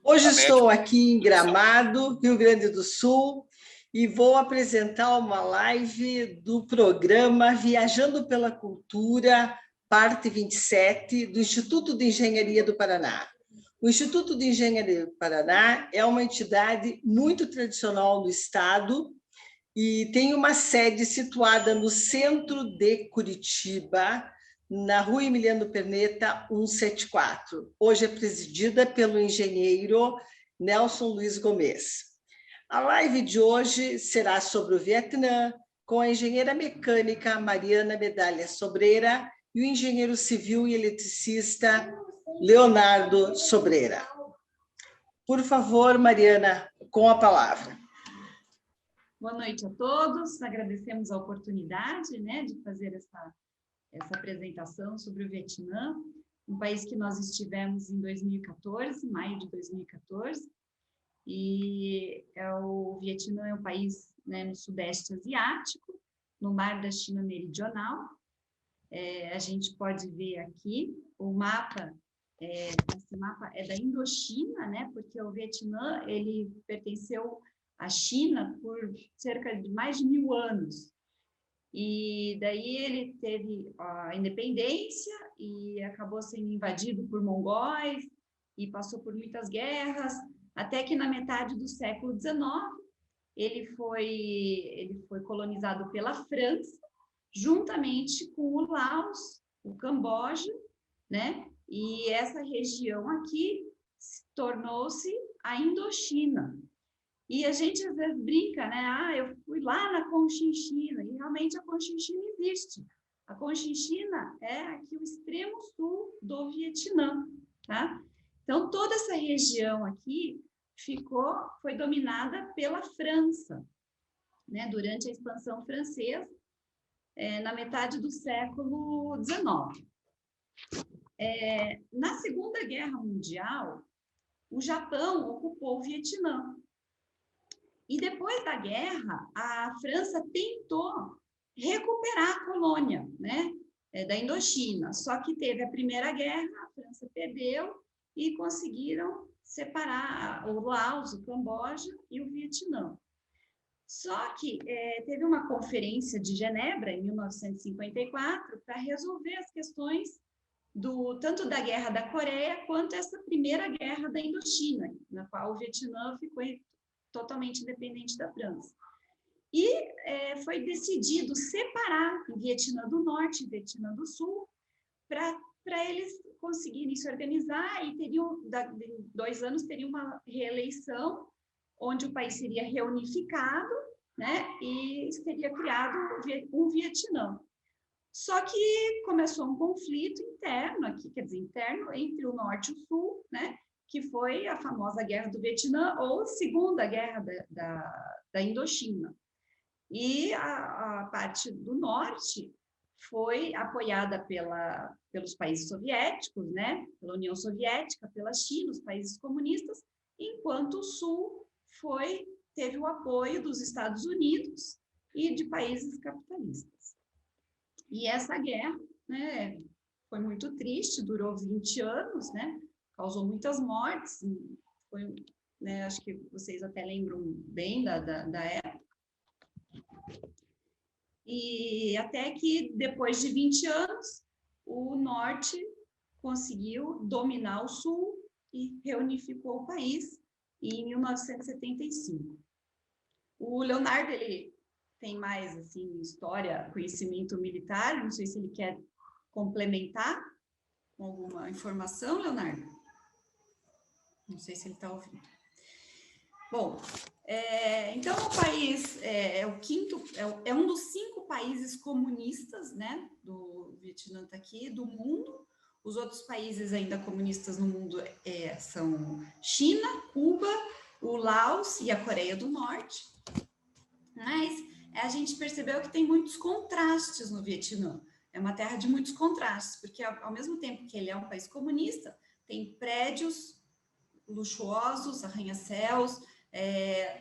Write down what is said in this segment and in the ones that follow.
Hoje estou aqui em Gramado, Rio Grande do Sul, e vou apresentar uma live do programa Viajando pela Cultura, parte 27, do Instituto de Engenharia do Paraná. O Instituto de Engenharia do Paraná é uma entidade muito tradicional do Estado e tem uma sede situada no centro de Curitiba, na Rua Emiliano Perneta, 174. Hoje é presidida pelo engenheiro Nelson Luiz Gomes. A live de hoje será sobre o Vietnã, com a engenheira mecânica Mariana Medalha Sobreira e o engenheiro civil e eletricista Leonardo Sobreira. Por favor, Mariana, com a palavra. Boa noite a todos, agradecemos a oportunidade, de fazer essa apresentação sobre o Vietnã, um país que nós estivemos em 2014, maio de 2014, e o Vietnã é um país no Sudeste Asiático, no Mar da China Meridional. A gente pode ver aqui o mapa, esse mapa é da Indochina, porque o Vietnã ele pertenceu à China por cerca de mais de 1000 anos. E daí ele teve a independência e acabou sendo invadido por mongóis e passou por muitas guerras, até que na metade do século XIX ele foi colonizado pela França, juntamente com o Laos, o Camboja, E essa região aqui tornou-se a Indochina. E a gente às vezes brinca, eu fui lá na Conchinchina, e realmente a Conchinchina existe. A Conchinchina é aqui o extremo sul do Vietnã, tá? Então, toda essa região aqui foi dominada pela França, durante a expansão francesa, na metade do século XIX. Na Segunda Guerra Mundial, o Japão ocupou o Vietnã. E depois da guerra, a França tentou recuperar a colônia, da Indochina. Só que teve a Primeira Guerra, a França perdeu e conseguiram separar o Laos, o Camboja e o Vietnã. Só que teve uma conferência de Genebra, em 1954, para resolver as questões tanto da Guerra da Coreia quanto essa Primeira Guerra da Indochina, na qual o Vietnã ficou totalmente independente da França. E foi decidido separar o Vietnã do Norte e o Vietnã do Sul para eles conseguirem se organizar e teriam, daqui 2 anos, teria uma reeleição onde o país seria reunificado, e teria criado um Vietnã. Só que começou um conflito interno aqui, quer dizer, interno entre o Norte e o Sul, que foi a famosa Guerra do Vietnã, ou Segunda Guerra da Indochina. E a parte do Norte foi apoiada pelos países soviéticos, pela União Soviética, pela China, os países comunistas, enquanto o Sul teve o apoio dos Estados Unidos e de países capitalistas. E essa guerra foi muito triste, durou 20 anos, causou muitas mortes, acho que vocês até lembram bem da época. E até que, depois de 20 anos, o Norte conseguiu dominar o Sul e reunificou o país em 1975. O Leonardo, ele tem mais história, conhecimento militar, não sei se ele quer complementar com alguma informação, Leonardo? Não sei se ele está ouvindo. Bom, então o país é um dos 5 países comunistas, do Vietnã está aqui, do mundo. Os outros países ainda comunistas no mundo são China, Cuba, o Laos e a Coreia do Norte. Mas a gente percebeu que tem muitos contrastes no Vietnã. É uma terra de muitos contrastes, porque ao mesmo tempo que ele é um país comunista, tem prédios luxuosos, arranha-céus,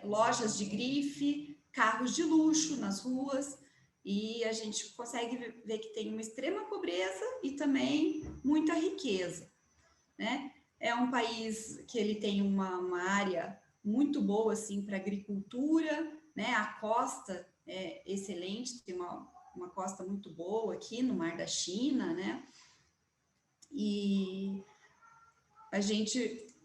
lojas de grife, carros de luxo nas ruas, e a gente consegue ver que tem uma extrema pobreza e também muita riqueza, É um país que ele tem uma área muito boa assim para agricultura, né? A costa é excelente, tem uma costa muito boa aqui no Mar da China, né? E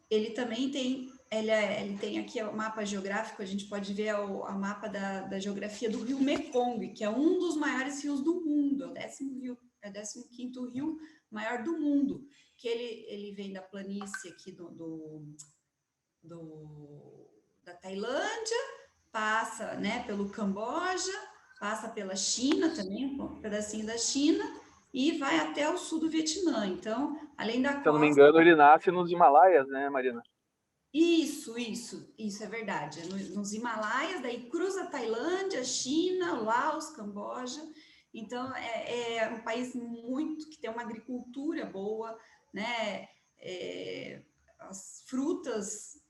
ele também tem, ele tem aqui o mapa geográfico, a gente pode ver o mapa da geografia do rio Mekong, que é um dos maiores rios do mundo, é o 15º rio maior do mundo, que ele vem da planície aqui da Tailândia, passa, né, pelo Camboja, passa pela China também, um pedacinho da China, e vai até o sul do Vietnã. Então, além da Se eu não me costa... engano, ele nasce nos Himalaias, né, Marina? Isso é verdade. É nos Himalaias, daí cruza a Tailândia, China, Laos, Camboja. Então, é um país muito que tem uma agricultura boa, né? As frutas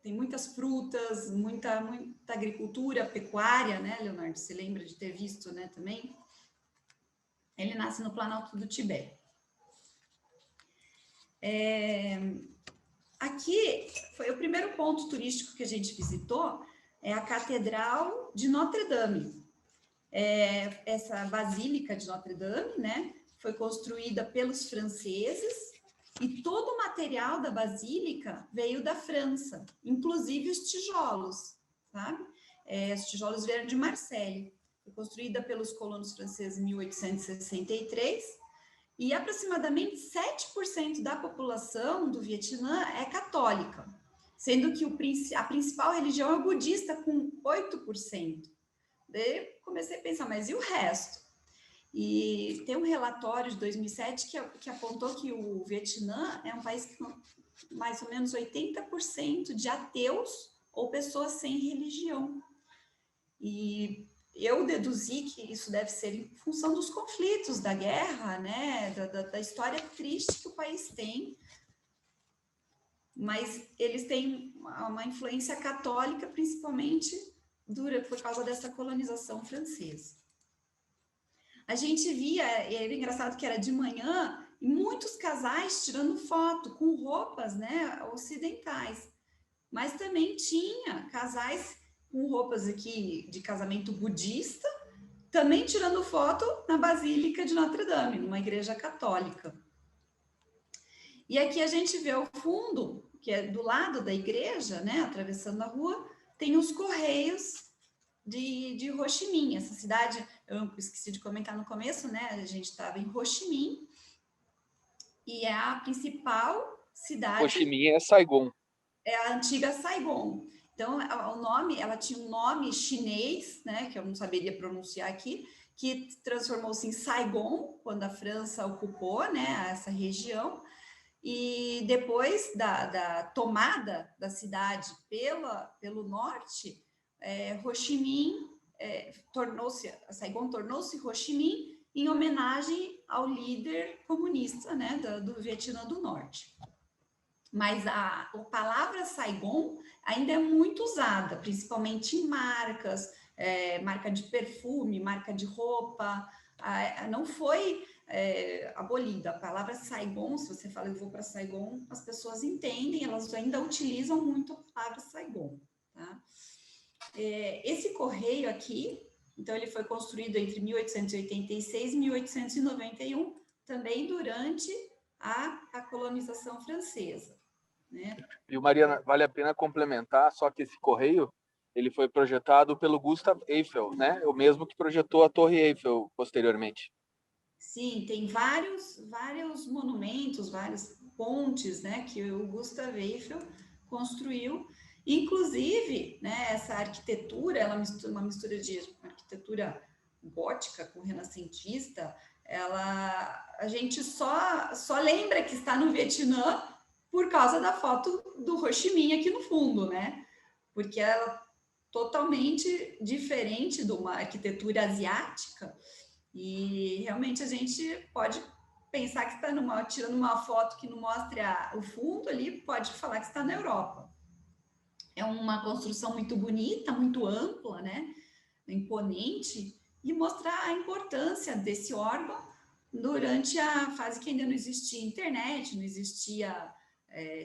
tem muitas frutas, muita agricultura, pecuária, né, Leonardo? Você lembra de ter visto, né, também? Ele nasce no Planalto do Tibete. Aqui foi o primeiro ponto turístico que a gente visitou, é a Catedral de Notre-Dame. Essa Basílica de Notre-Dame, né, foi construída pelos franceses e todo o material da Basílica veio da França, inclusive os tijolos, sabe? Os tijolos vieram de Marseille. Foi construída pelos colonos franceses em 1863 e aproximadamente 7% da população do Vietnã é católica, sendo que a principal religião é budista, com 8%. Daí comecei a pensar, mas e o resto? E tem um relatório de 2007 que apontou que o Vietnã é um país que mais ou menos 80% de ateus ou pessoas sem religião. E eu deduzi que isso deve ser em função dos conflitos, da guerra, né, da história triste que o país tem, mas eles têm uma influência católica, principalmente por causa dessa colonização francesa. A gente via, e era engraçado que era de manhã, e muitos casais tirando foto com roupas, né, ocidentais, mas também tinha casais com roupas aqui de casamento budista, também tirando foto na Basílica de Notre-Dame, numa igreja católica. E aqui a gente vê o fundo, que é do lado da igreja, né, atravessando a rua, tem os Correios de Ho Chi Minh. Essa cidade, eu esqueci de comentar no começo, né, a gente estava em Ho Chi Minh, e é a principal cidade... Ho Chi Minh é Saigon. É a antiga Saigon. Então, ela tinha um nome chinês, né, que eu não saberia pronunciar aqui, que transformou-se em Saigon, quando a França ocupou, né, essa região, e depois da tomada da cidade pelo norte, Ho Chi Minh Saigon tornou-se Ho Chi Minh em homenagem ao líder comunista, né, do Vietnã do Norte. Mas a palavra Saigon ainda é muito usada, principalmente em marcas, marca de perfume, marca de roupa, não foi abolida. A palavra Saigon, se você fala eu vou para Saigon, as pessoas entendem, elas ainda utilizam muito a palavra Saigon. Tá? Esse correio aqui, então ele foi construído entre 1886 e 1891, também durante a colonização francesa. Né? E, Mariana, vale a pena complementar, só que esse correio, ele foi projetado pelo Gustav Eiffel, né? O mesmo que projetou a Torre Eiffel posteriormente. Sim, tem vários monumentos, várias pontes, né, que o Gustav Eiffel construiu. Inclusive, né, essa arquitetura, ela é uma mistura de arquitetura gótica com renascentista. A gente só lembra que está no Vietnã por causa da foto do Ho Chi Minh aqui no fundo, né? Porque ela é totalmente diferente de uma arquitetura asiática e realmente a gente pode pensar que está tirando uma foto que não mostre o fundo ali, pode falar que está na Europa. É uma construção muito bonita, muito ampla, né? Imponente, e mostrar a importância desse órgão durante a fase que ainda não existia internet, não existia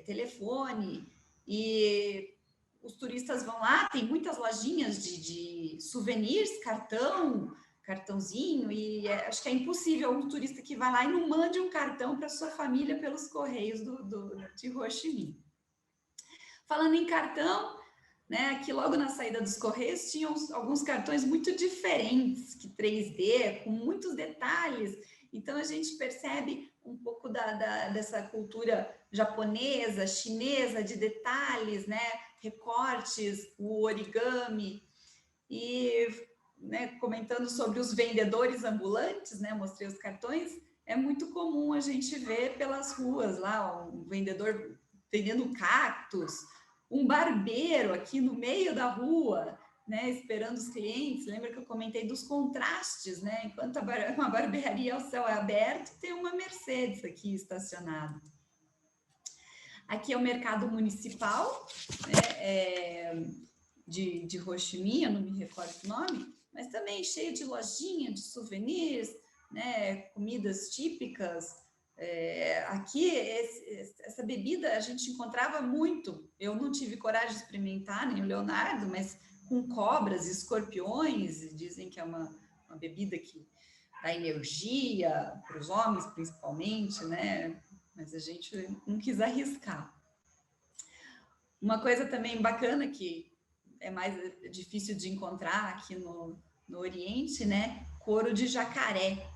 telefone, e os turistas vão lá, tem muitas lojinhas de souvenirs, cartãozinho, e acho que é impossível um turista que vai lá e não mande um cartão para sua família pelos correios de Ho Chi Minh. Falando em cartão, né, aqui logo na saída dos correios tinham alguns cartões muito diferentes, que 3D, com muitos detalhes. Então a gente percebe um pouco dessa cultura japonesa, chinesa, de detalhes, né, recortes, o origami. E, né, comentando sobre os vendedores ambulantes, né, mostrei os cartões, é muito comum a gente ver pelas ruas lá um vendedor vendendo cactos, um barbeiro aqui no meio da rua, né, esperando os clientes. Lembra que eu comentei dos contrastes, né? Enquanto uma barbearia ao céu aberto, tem uma Mercedes aqui estacionada. Aqui é o mercado municipal, né, de Ho Chi Minh, eu não me recordo o nome, mas também cheio de lojinha, de souvenirs, né, comidas típicas. Aqui, essa bebida a gente encontrava muito. Eu não tive coragem de experimentar, nem o Leonardo, mas com cobras e escorpiões, dizem que é uma bebida que dá energia para os homens, principalmente, né? Mas a gente não quis arriscar. Uma coisa também bacana que é mais difícil de encontrar aqui no Oriente, né? Couro de jacaré.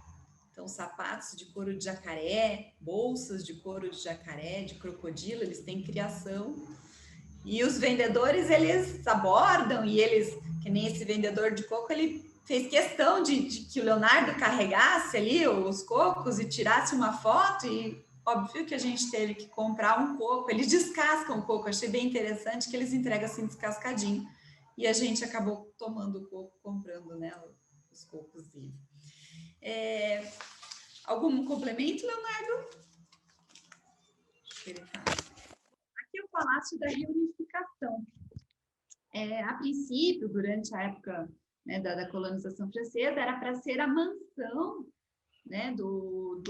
Então, sapatos de couro de jacaré, bolsas de couro de jacaré, de crocodilo, eles têm criação. E os vendedores, eles abordam, e eles, que nem esse vendedor de coco, ele fez questão de que o Leonardo carregasse ali os cocos e tirasse uma foto, e óbvio que a gente teve que comprar um coco. Eles descascam o coco, achei bem interessante que eles entregam assim descascadinho. E a gente acabou tomando o coco, comprando, né, os cocos dele. Algum complemento, Leonardo? Aqui é o Palácio da Reunificação. A princípio, durante a época, né, da colonização francesa, era para ser a mansão, né, do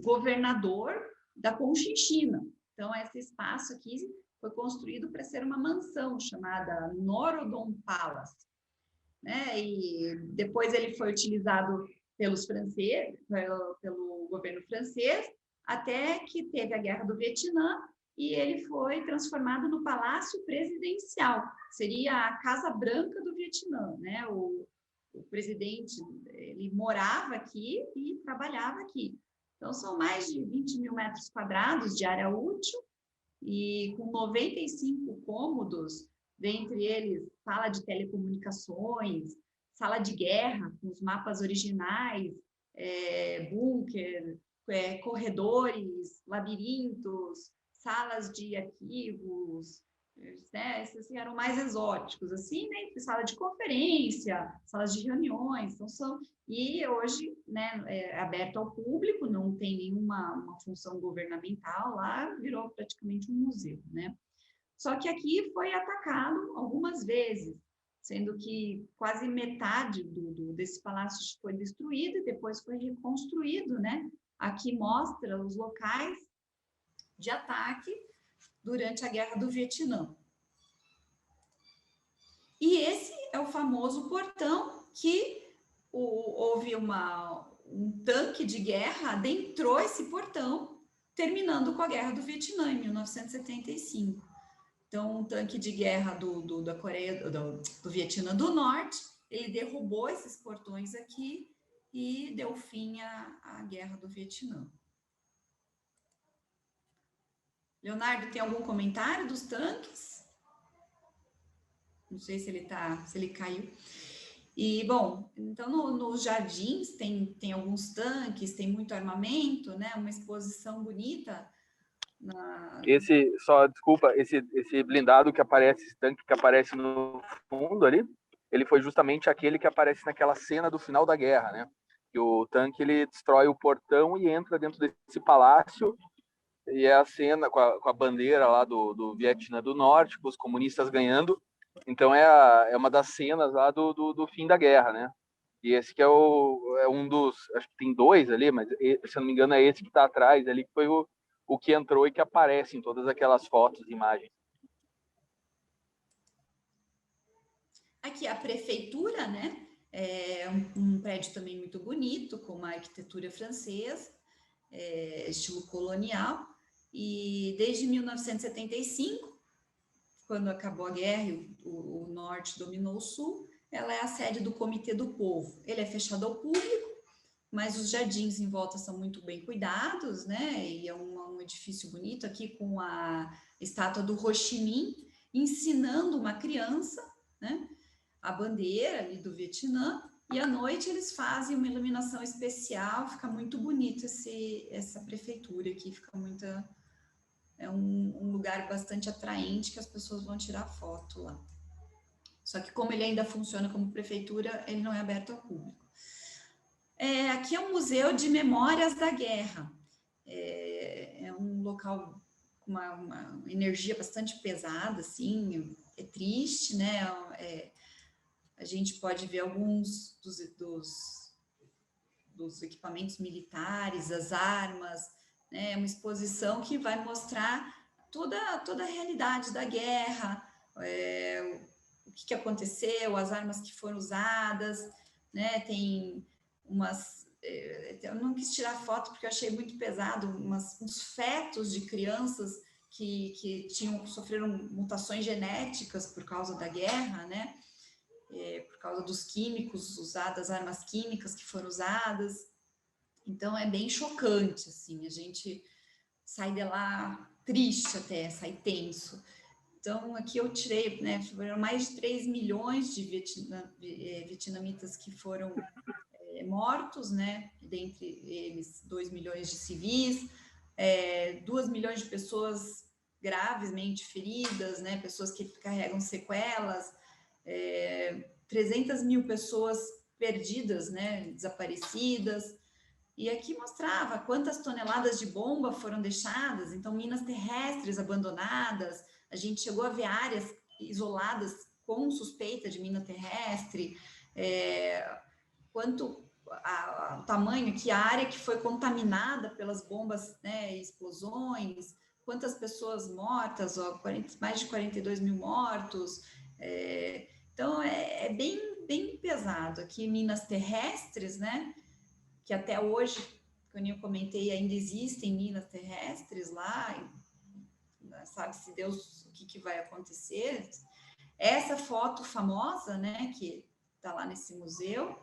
governador da Conchinchina. Então, esse espaço aqui foi construído para ser uma mansão chamada Norodom Palace, né? E depois ele foi utilizado pelos franceses, pelo governo francês, até que teve a Guerra do Vietnã e ele foi transformado no Palácio Presidencial. Seria a Casa Branca do Vietnã, né? O presidente, ele morava aqui e trabalhava aqui. Então, são mais de 20 mil metros quadrados de área útil e com 95 cômodos, dentre eles sala de telecomunicações, sala de guerra, com os mapas originais, bunker, corredores, labirintos, salas de arquivos, né? Esses assim, eram mais exóticos, assim, né? Sala de conferência, salas de reuniões, então e hoje, né, é aberto ao público, não tem nenhuma função governamental lá, virou praticamente um museu, né? Só que aqui foi atacado algumas vezes, sendo que quase metade desse palácio foi destruído e depois foi reconstruído, né? Aqui mostra os locais de ataque durante a Guerra do Vietnã. E esse é o famoso portão que houve um tanque de guerra adentrou esse portão, terminando com a Guerra do Vietnã, em 1975. Então, um tanque de guerra da Coreia, do Vietnã do Norte, ele derrubou esses portões aqui e deu fim à Guerra do Vietnã. Leonardo, tem algum comentário dos tanques? Não sei se ele caiu. E, bom, então nos jardins tem alguns tanques, tem muito armamento, né? Uma exposição bonita. Desculpa, esse blindado que aparece, esse tanque que aparece no fundo ali, ele foi justamente aquele que aparece naquela cena do final da guerra, né? Que o tanque, ele destrói o portão e entra dentro desse palácio, e é a cena com a bandeira lá do Vietnã do Norte, com os comunistas ganhando. Então é uma das cenas lá do fim da guerra, né? E esse que é um dos, acho que tem dois ali, mas se eu não me engano é esse que está atrás ali, que foi o que entrou e que aparece em todas aquelas fotos e imagens. Aqui a prefeitura, né? É um prédio também muito bonito, com uma arquitetura francesa, estilo colonial. E desde 1975, quando acabou a guerra e o norte dominou o sul, ela é a sede do Comitê do Povo. Ele é fechado ao público, mas os jardins em volta são muito bem cuidados, né? E é um edifício bonito aqui com a estátua do Ho Chi Minh ensinando uma criança, né? A bandeira ali do Vietnã, e à noite eles fazem uma iluminação especial, fica muito bonito essa prefeitura aqui, fica muita... É um lugar bastante atraente que as pessoas vão tirar foto lá. Só que como ele ainda funciona como prefeitura, ele não é aberto ao público. Aqui é um museu de memórias da guerra. É um local com uma energia bastante pesada, assim, é triste, né? A gente pode ver alguns dos equipamentos militares, as armas, né? Uma exposição que vai mostrar toda a realidade da guerra, o que aconteceu, as armas que foram usadas, né? Tem umas... Eu não quis tirar foto porque eu achei muito pesado, uns fetos de crianças que sofreram mutações genéticas por causa da guerra, né? Por causa dos químicos usados, armas químicas que foram usadas. Então, é bem chocante, assim, a gente sai de lá triste até, sai tenso. Então, aqui eu tirei, né, foram mais de 3 milhões de vietnamitas que foram mortos, né, dentre eles 2 milhões de civis, 2 milhões de pessoas gravemente feridas, né, pessoas que carregam sequelas, 300 mil pessoas perdidas, né, desaparecidas. E aqui mostrava quantas toneladas de bomba foram deixadas, então minas terrestres abandonadas, a gente chegou a ver áreas isoladas com suspeita de mina terrestre, quanto o tamanho aqui, a área que foi contaminada pelas bombas, né, explosões, quantas pessoas mortas, mais de 42 mil mortos, então é bem pesado. Aqui minas terrestres, né, que até hoje, como eu comentei, ainda existem minas terrestres lá, sabe-se Deus o que vai acontecer. Essa foto famosa, né, que está lá nesse museu.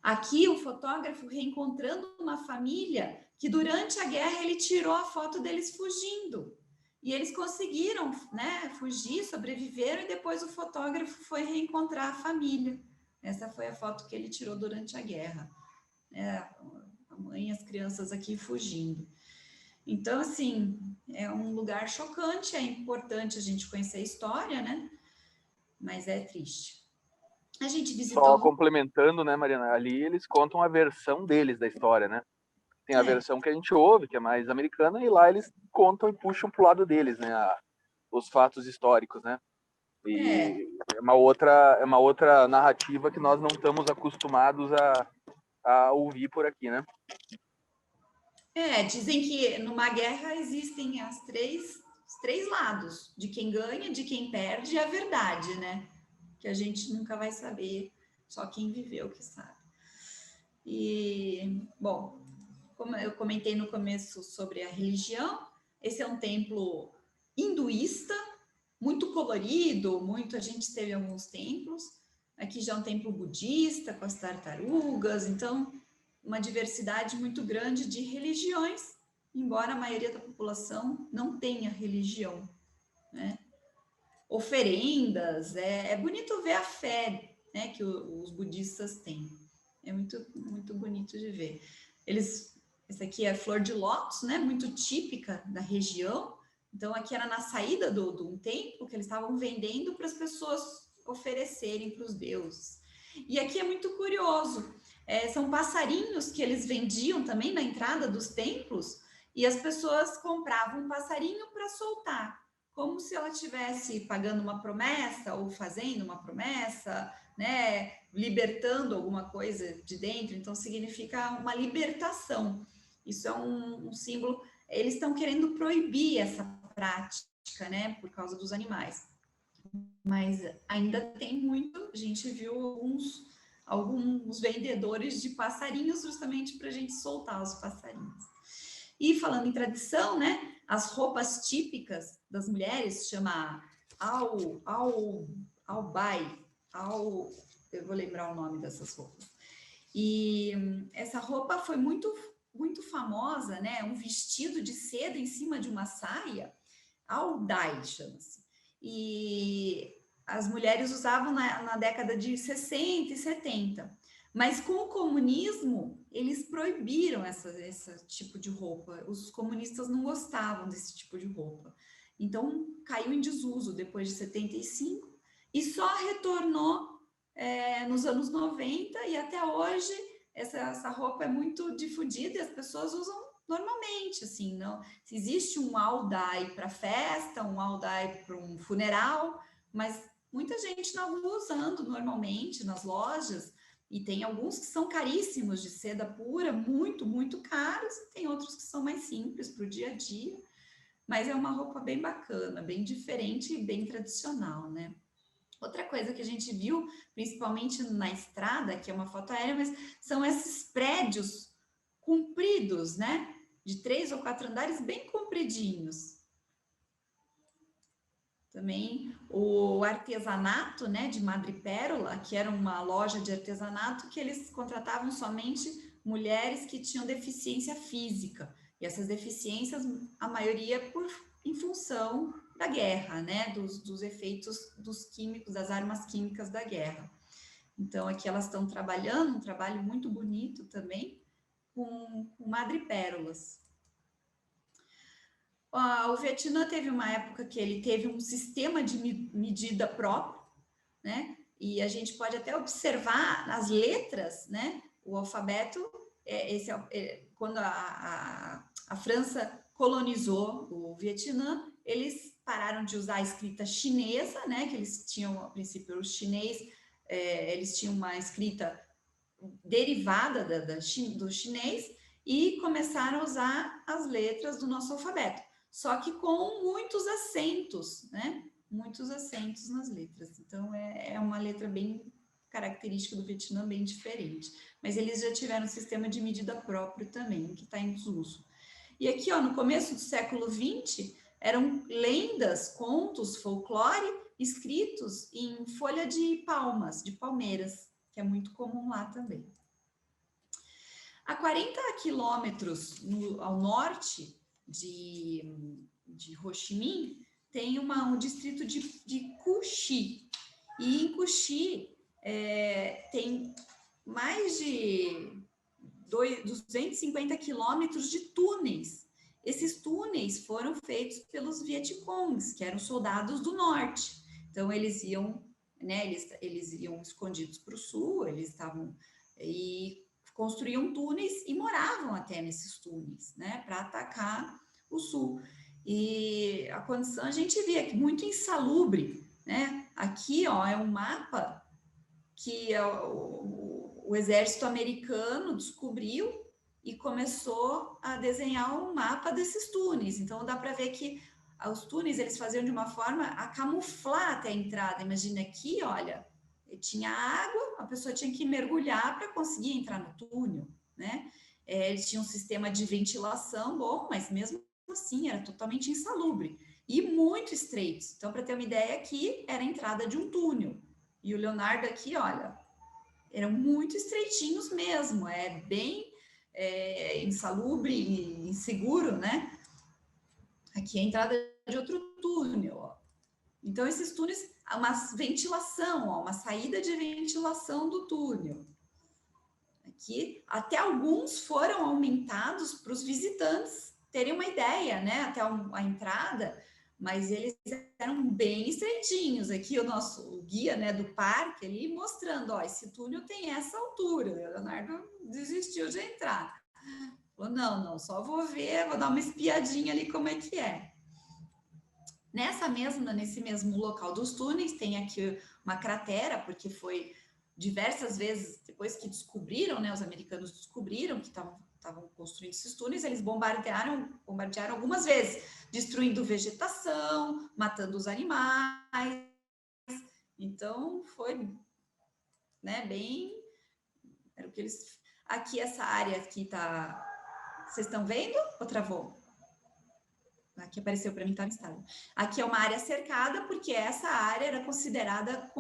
Aqui o fotógrafo reencontrando uma família que durante a guerra ele tirou a foto deles fugindo. E eles conseguiram, né, fugir, sobreviveram, e depois o fotógrafo foi reencontrar a família. Essa foi a foto que ele tirou durante a guerra. A mãe e as crianças aqui fugindo. Então, assim, é um lugar chocante, é importante a gente conhecer a história, né? Mas é triste. A gente visitou... Só complementando, né, Mariana? Ali eles contam a versão deles da história, né? Tem a versão que a gente ouve, que é mais americana, e lá eles contam e puxam pro lado deles, né? Os fatos históricos, né? E é uma outra narrativa que nós não estamos acostumados a ouvir por aqui, né? Dizem que numa guerra existem os três lados, de quem ganha, de quem perde, e a verdade, né? Que a gente nunca vai saber, só quem viveu que sabe. E, bom, como eu comentei no começo sobre a religião, esse é um templo hinduísta, muito colorido, a gente teve alguns templos. Aqui já é um templo budista, com as tartarugas, então uma diversidade muito grande de religiões, embora a maioria da população não tenha religião, né? Oferendas, é bonito ver a fé, né, que os budistas têm. É muito, muito bonito de ver. Essa aqui é a flor de lótus, né, muito típica da região. Então, aqui era na saída de um templo que eles estavam vendendo para as pessoas oferecerem para os deuses. E aqui é muito curioso, são passarinhos que eles vendiam também na entrada dos templos, e as pessoas compravam um passarinho para soltar, como se ela estivesse pagando uma promessa ou fazendo uma promessa, né, libertando alguma coisa de dentro. Então significa uma libertação. Isso é um símbolo. eles estão querendo proibir essa prática, né, por causa dos animais. Mas ainda tem muito, a gente viu alguns vendedores de passarinhos justamente para a gente soltar os passarinhos. E falando em tradição, né, as roupas típicas das mulheres chama albai, eu vou lembrar o nome dessas roupas. E essa roupa foi muito famosa, né, um vestido de seda em cima de uma saia, aldai chama-se. E as mulheres usavam na década de 60 e 70. Mas com o comunismo, eles proibiram esse tipo de roupa. Os comunistas não gostavam desse tipo de roupa. Então, caiu em desuso depois de 75 e só retornou nos anos 90 e até hoje essa roupa é muito difundida e as pessoas usam normalmente, assim, não. Se existe um all-dye para festa, um all-dye para um funeral, mas muita gente está usando normalmente nas lojas, e tem alguns que são caríssimos de seda pura, muito, muito caros, e tem outros que são mais simples para o dia a dia, mas é uma roupa bem bacana, bem diferente e bem tradicional, né? Outra coisa que a gente viu, principalmente na estrada, que é uma foto aérea, mas são esses prédios compridos, né? De 3 ou 4 andares, bem compridinhos. Também o artesanato, né, de Madrepérola, que era uma loja de artesanato que eles contratavam somente mulheres que tinham deficiência física. E essas deficiências, a maioria em função da guerra, né, dos efeitos dos químicos, das armas químicas da guerra. Então, aqui elas estão trabalhando, um trabalho muito bonito também, com madrepérolas. O Vietnã teve uma época que ele teve um sistema de medida próprio, né? E a gente pode até observar as letras, né? O alfabeto, quando a França colonizou o Vietnã, eles pararam de usar a escrita chinesa, né? Que eles tinham, a princípio, os chinês, eles tinham uma escrita derivada do chinês e começaram a usar as letras do nosso alfabeto, só que com muitos acentos, né? Muitos acentos nas letras. Então, é uma letra bem característica do Vietnã, bem diferente. Mas eles já tiveram um sistema de medida próprio também, que está em desuso. E aqui, ó, no começo do século XX, eram lendas, contos, folclore, escritos em folha de palmas, de palmeiras, que é muito comum lá também. A 40 quilômetros ao norte de Ho Chi Minh, tem um distrito de Cu Chi. E em Cu Chi tem mais de 250 quilômetros de túneis. Esses túneis foram feitos pelos Vietcongs, que eram soldados do norte. Então, eles iam, né, eles iam escondidos para o sul, eles estavam... E construíam túneis e moravam até nesses túneis, né, para atacar o sul. E a condição a gente vê aqui muito insalubre, né? Aqui, ó, é um mapa que o exército americano descobriu e começou a desenhar um mapa desses túneis. Então dá para ver que os túneis eles faziam de uma forma a camuflar até a entrada. Imagina aqui, olha, tinha água, a pessoa tinha que mergulhar para conseguir entrar no túnel, né? Eles tinham um sistema de ventilação bom, mas mesmo assim era totalmente insalubre e muito estreitos. Então, para ter uma ideia, aqui era a entrada de um túnel. E o Leonardo aqui, olha, eram muito estreitinhos mesmo, bem insalubre e inseguro, né? Aqui é a entrada de outro túnel, ó. Então, esses túneis, uma ventilação, ó, uma saída de ventilação do túnel. Aqui, até alguns foram aumentados para os visitantes terem uma ideia, né? Até a entrada, mas eles eram bem estreitinhos. Aqui o guia, né, do parque, ali mostrando, ó, esse túnel tem essa altura. O Leonardo desistiu de entrar. Falou, não, só vou ver, vou dar uma espiadinha ali como é que é. Nesse mesmo local dos túneis, tem aqui uma cratera, porque foi diversas vezes, depois que descobriram, né, os americanos descobriram que estavam construindo esses túneis, eles bombardearam algumas vezes, destruindo vegetação, matando os animais. Então, foi, né, bem... Era o que eles... Aqui, essa área aqui tá... Vocês estão vendo ou travou? Aqui apareceu para mim, tá no estado. Aqui é uma área cercada, porque essa área era considerada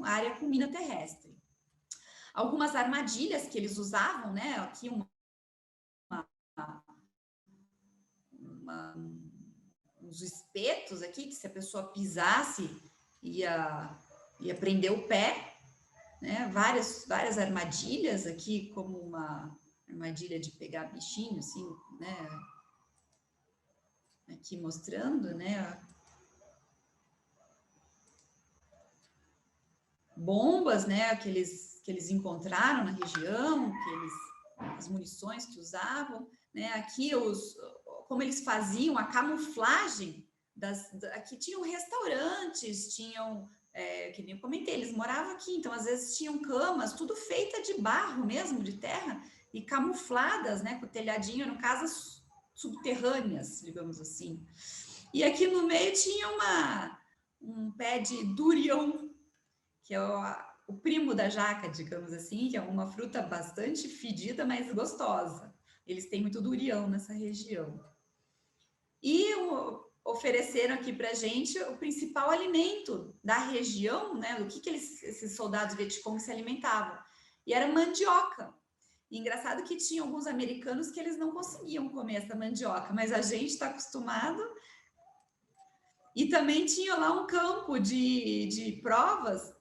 área com mina terrestre. Algumas armadilhas que eles usavam, né? Aqui uns espetos aqui, que se a pessoa pisasse, ia prender o pé, né? Várias armadilhas aqui, como uma armadilha de pegar bichinho, assim, né? Aqui mostrando, né? Bombas, né? Que eles encontraram na região, as munições que usavam, né? Aqui como eles faziam a camuflagem aqui tinham restaurantes, tinham, que nem eu comentei, eles moravam aqui, então às vezes tinham camas, tudo feita de barro mesmo, de terra, e camufladas, né? Com o telhadinho, no casas subterrâneas, digamos assim. E aqui no meio tinha um pé de durião, que é o primo da jaca, digamos assim, que é uma fruta bastante fedida, mas gostosa. Eles têm muito durião nessa região. E ofereceram aqui para a gente o principal alimento da região, né? Do que esses soldados Vietcong se alimentavam. E era mandioca. E engraçado que tinha alguns americanos que eles não conseguiam comer essa mandioca, mas a gente está acostumado. E também tinha lá um campo de provas,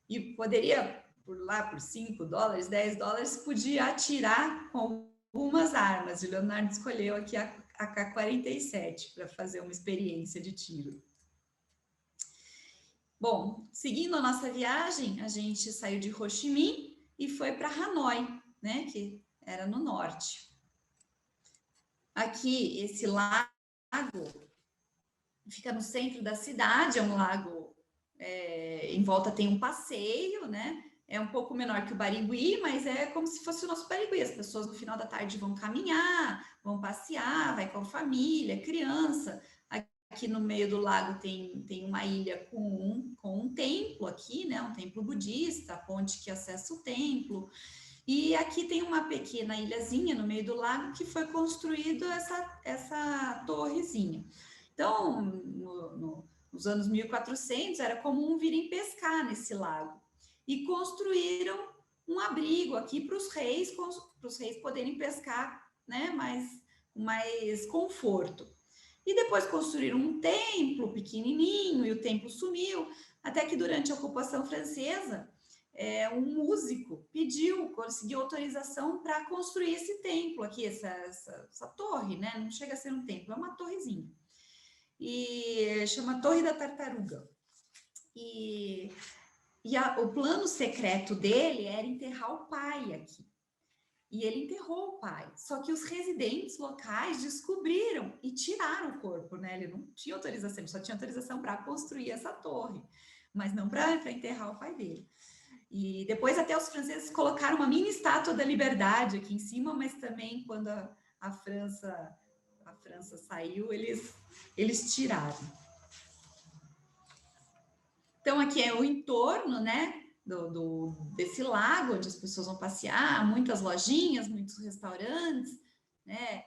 e poderia, por $5, $10, podia atirar com algumas armas. O Leonardo escolheu aqui a AK-47 para fazer uma experiência de tiro. Bom, seguindo a nossa viagem, a gente saiu de Ho Chi Minh e foi para Hanoi, né, que era no norte. Aqui, esse lago fica no centro da cidade, é um lago, em volta tem um passeio, né? É um pouco menor que o Barigui, mas é como se fosse o nosso Barigui. As pessoas no final da tarde vão caminhar, vão passear, vai com a família, criança. Aqui no meio do lago tem uma ilha com um templo aqui, né? Um templo budista, a ponte que acessa o templo. E aqui tem uma pequena ilhazinha no meio do lago que foi construída essa torrezinha. Então, nos anos 1400, era comum virem pescar nesse lago. E construíram um abrigo aqui para os reis poderem pescar, né, mais conforto. E depois construíram um templo pequenininho, e o templo sumiu, até que durante a ocupação francesa, um músico conseguiu autorização para construir esse templo aqui, essa torre, né? Não chega a ser um templo, é uma torrezinha. E chama Torre da Tartaruga. E o plano secreto dele era enterrar o pai aqui. E ele enterrou o pai. Só que os residentes locais descobriram e tiraram o corpo, né? Ele não tinha autorização, ele só tinha autorização para construir essa torre, mas não para enterrar o pai dele. E depois até os franceses colocaram uma mini estátua da liberdade aqui em cima, mas também quando a França saiu, eles tiraram. Então, aqui é o entorno, né, desse lago, onde as pessoas vão passear, muitas lojinhas, muitos restaurantes, né?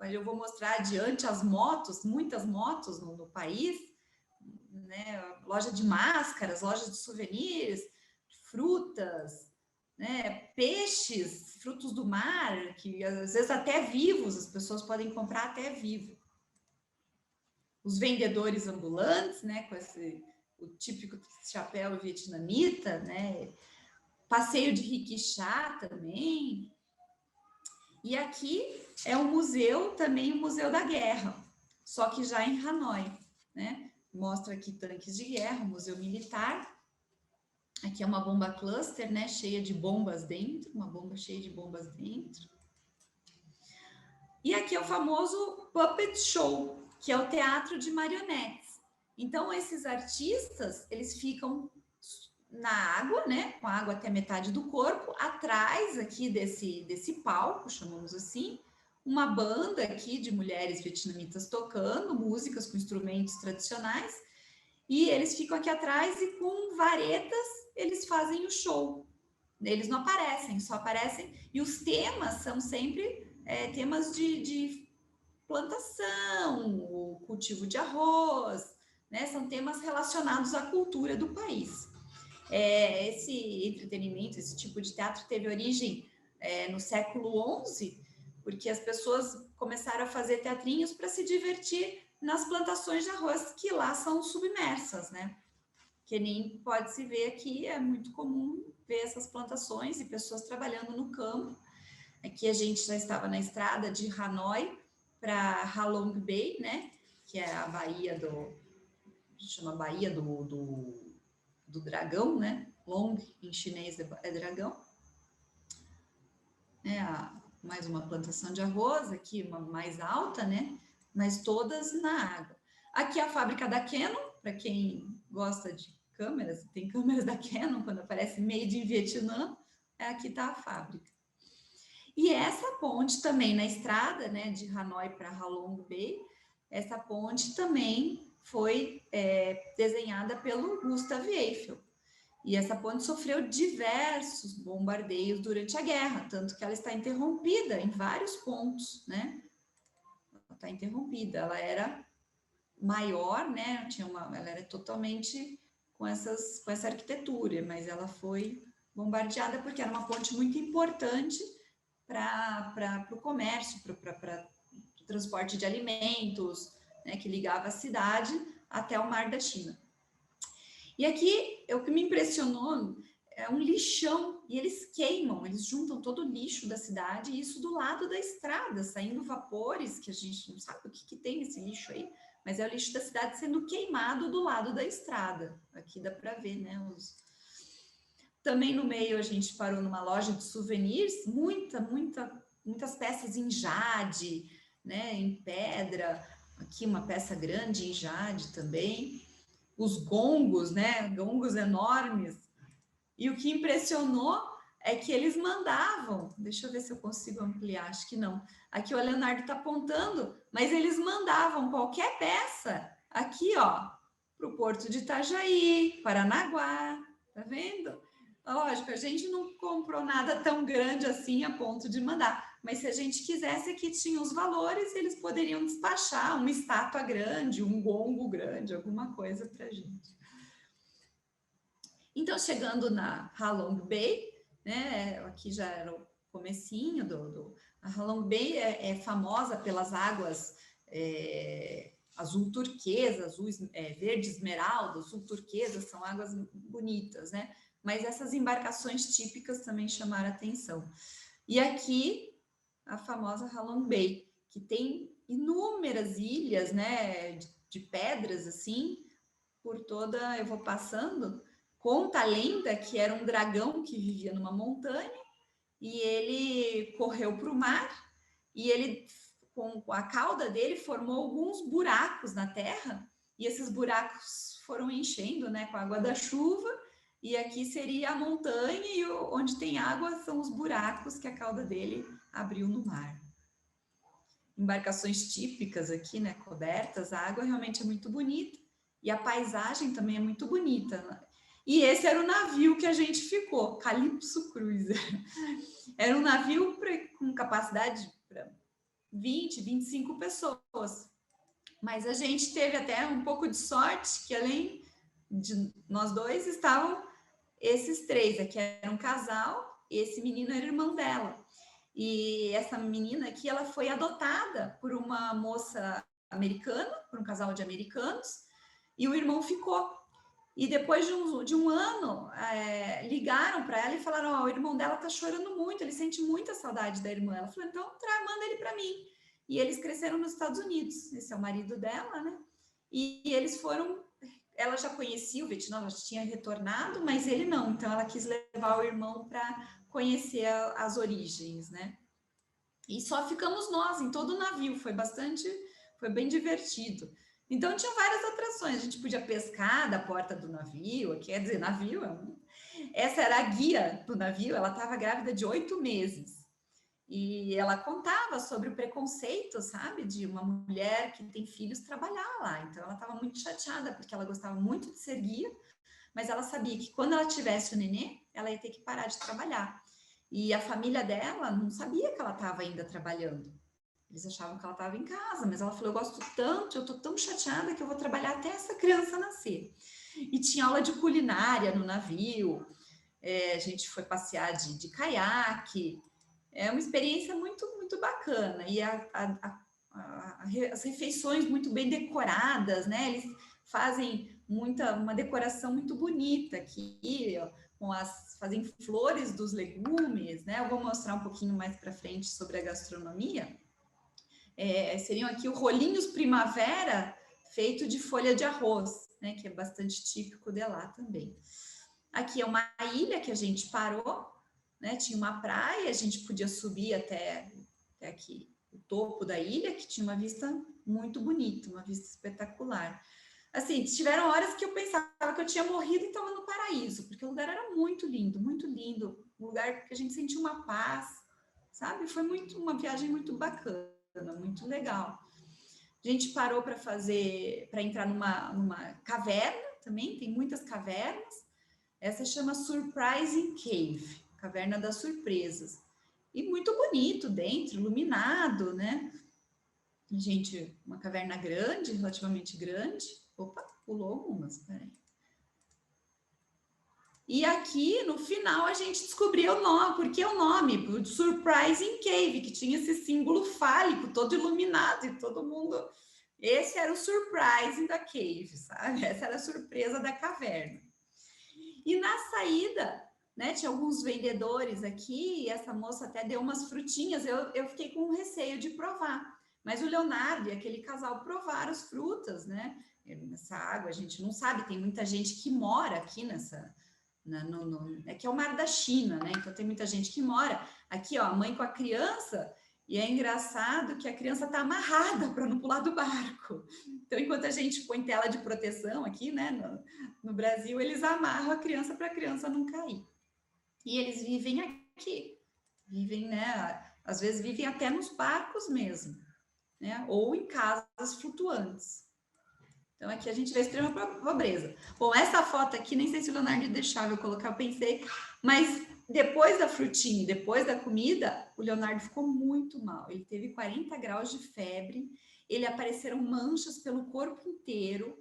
Eu vou mostrar adiante as motos, muitas motos no país, né? Loja de máscaras, loja de souvenirs, frutas, né? Peixes, frutos do mar, que às vezes até vivos, as pessoas podem comprar até vivo. Os vendedores ambulantes, né, com o típico chapéu vietnamita, né, passeio de rickshaw também. E aqui é um museu, também o Museu da Guerra, só que já em Hanoi, né? Mostra aqui tanques de guerra, museu militar. Aqui é uma bomba cluster, né, cheia de bombas dentro, uma bomba cheia de bombas dentro. E aqui é o famoso puppet show, que é o teatro de marionetes. Então, esses artistas, eles ficam na água, né, com a água até metade do corpo, atrás aqui desse palco, chamamos assim, uma banda aqui de mulheres vietnamitas tocando músicas com instrumentos tradicionais, e eles ficam aqui atrás e com varetas eles fazem o show. Eles não aparecem, só aparecem, e os temas são sempre temas de plantação, o cultivo de arroz, né? São temas relacionados à cultura do país. Esse entretenimento, esse tipo de teatro teve origem no século XI, porque as pessoas começaram a fazer teatrinhos para se divertir nas plantações de arroz, que lá são submersas, né? Que nem pode se ver aqui, é muito comum ver essas plantações e pessoas trabalhando no campo. Aqui a gente já estava na estrada de Hanoi para Ha Long Bay, né? Que é a baía chama Baía do Dragão, né? Long em chinês é dragão. Mais uma plantação de arroz, aqui uma mais alta, né? Mas todas na água. Aqui a fábrica da Canon, para quem gosta de câmeras, tem câmeras da Canon, quando aparece Made in Vietnã, aqui está a fábrica. E essa ponte também na estrada, né, de Hanoi para Ha Long Bay, essa ponte também foi desenhada pelo Gustav Eiffel. E essa ponte sofreu diversos bombardeios durante a guerra, tanto que ela está interrompida em vários pontos, né? Ela está interrompida, ela era maior, né? Ela era totalmente com essa arquitetura, mas ela foi bombardeada porque era uma ponte muito importante para o comércio, para o transporte de alimentos, né? Que ligava a cidade até o Mar da China. E aqui, o que me impressionou é um lixão, e eles queimam, eles juntam todo o lixo da cidade, e isso do lado da estrada, saindo vapores, que a gente não sabe o que tem nesse lixo aí, mas é o lixo da cidade sendo queimado do lado da estrada. Aqui dá para ver, né? Também no meio a gente parou numa loja de souvenirs, muitas peças em jade, né? Em pedra, aqui uma peça grande em jade também. Os gongos, né? Gongos enormes. E o que impressionou é que eles mandavam, deixa eu ver se eu consigo ampliar, acho que não. Aqui o Leonardo está apontando, mas eles mandavam qualquer peça aqui, ó, para o Porto de Itajaí, Paranaguá, tá vendo? Lógico, a gente não comprou nada tão grande assim a ponto de mandar, mas se a gente quisesse, aqui tinha os valores, eles poderiam despachar uma estátua grande, um gongo grande, alguma coisa para a gente. Então, chegando na Ha Long Bay, né, aqui já era o comecinho a Ha Long Bay é famosa pelas águas azul turquesa, verde esmeralda, azul turquesa, são águas bonitas, né? Mas essas embarcações típicas também chamaram a atenção. E aqui, a famosa Ha Long Bay, que tem inúmeras ilhas, né, de pedras, assim, por toda, eu vou passando. Conta a lenda que era um dragão que vivia numa montanha e ele correu para o mar e ele, com a cauda dele, formou alguns buracos na terra e esses buracos foram enchendo, né, com a água da chuva, e aqui seria a montanha e onde tem água são os buracos que a cauda dele abriu no mar. Embarcações típicas aqui, né, cobertas, a água realmente é muito bonita e a paisagem também é muito bonita, né? E esse era o navio que a gente ficou, Calypso Cruiser. Era um navio com capacidade para 20, 25 pessoas. Mas a gente teve até um pouco de sorte, que além de nós dois, estavam esses três. Aqui era um casal, e esse menino era irmão dela. E essa menina aqui, ela foi adotada por uma moça americana, por um casal de americanos, e o irmão ficou. E depois de um ano, ligaram para ela e falaram, o irmão dela está chorando muito, ele sente muita saudade da irmã. Ela falou, então manda ele para mim. E eles cresceram nos Estados Unidos, esse é o marido dela, né? E eles foram, ela já conhecia o Vietnã, ela já tinha retornado, mas ele não. Então ela quis levar o irmão para conhecer as origens, né? E só ficamos nós em todo o navio, foi bem divertido. Então, tinha várias atrações. A gente podia pescar da porta do navio, quer dizer, navio. Essa era a guia do navio, ela estava grávida de 8 meses. E ela contava sobre o preconceito, sabe, de uma mulher que tem filhos trabalhar lá. Então, ela estava muito chateada, porque ela gostava muito de ser guia, mas ela sabia que quando ela tivesse o nenê, ela ia ter que parar de trabalhar. E a família dela não sabia que ela estava ainda trabalhando. Eles achavam que ela estava em casa, mas ela falou, eu gosto tanto, eu estou tão chateada que eu vou trabalhar até essa criança nascer. E tinha aula de culinária no navio, a gente foi passear de caiaque, é uma experiência muito, muito bacana. E as refeições muito bem decoradas, né? Eles fazem uma decoração muito bonita aqui, ó, fazem flores dos legumes, né? Eu vou mostrar um pouquinho mais para frente sobre a gastronomia. Seriam aqui os rolinhos primavera feito de folha de arroz, né? Que é bastante típico de lá também. Aqui é uma ilha que a gente parou, né? Tinha uma praia, a gente podia subir até aqui o topo da ilha, que tinha uma vista muito bonita, uma vista espetacular. Assim, tiveram horas que eu pensava que eu tinha morrido e estava no paraíso, porque o lugar era muito lindo, um lugar que a gente sentia uma paz, sabe? Foi uma viagem muito bacana, muito legal. A gente parou para entrar numa caverna também, tem muitas cavernas. Essa chama Surprising Cave, Caverna das Surpresas. E muito bonito dentro, iluminado, né? Gente, uma caverna grande, relativamente grande. Opa, pulou algumas, peraí. E aqui, no final, a gente descobriu o nome. Por que o nome? Surprising Cave, que tinha esse símbolo fálico, todo iluminado, e todo mundo... Esse era o surprising da cave, sabe? Essa era a surpresa da caverna. E na saída, né, tinha alguns vendedores aqui, e essa moça até deu umas frutinhas, eu fiquei com receio de provar. Mas o Leonardo e aquele casal provaram as frutas, né? Nessa água, a gente não sabe, tem muita gente que mora aqui que é o Mar da China, né? Então tem muita gente que mora. Aqui, ó, a mãe com a criança, e é engraçado que a criança está amarrada para não pular do barco. Então, enquanto a gente põe tela de proteção aqui, né, no Brasil, eles amarram a criança para a criança não cair. E eles vivem aqui, vivem, né, às vezes vivem até nos barcos mesmo, né, ou em casas flutuantes. Então, aqui a gente vê a extrema pobreza. Bom, essa foto aqui, nem sei se o Leonardo deixava eu colocar, eu pensei, mas depois da frutinha, depois da comida, o Leonardo ficou muito mal. Ele teve 40 graus de febre, ele apareceram manchas pelo corpo inteiro,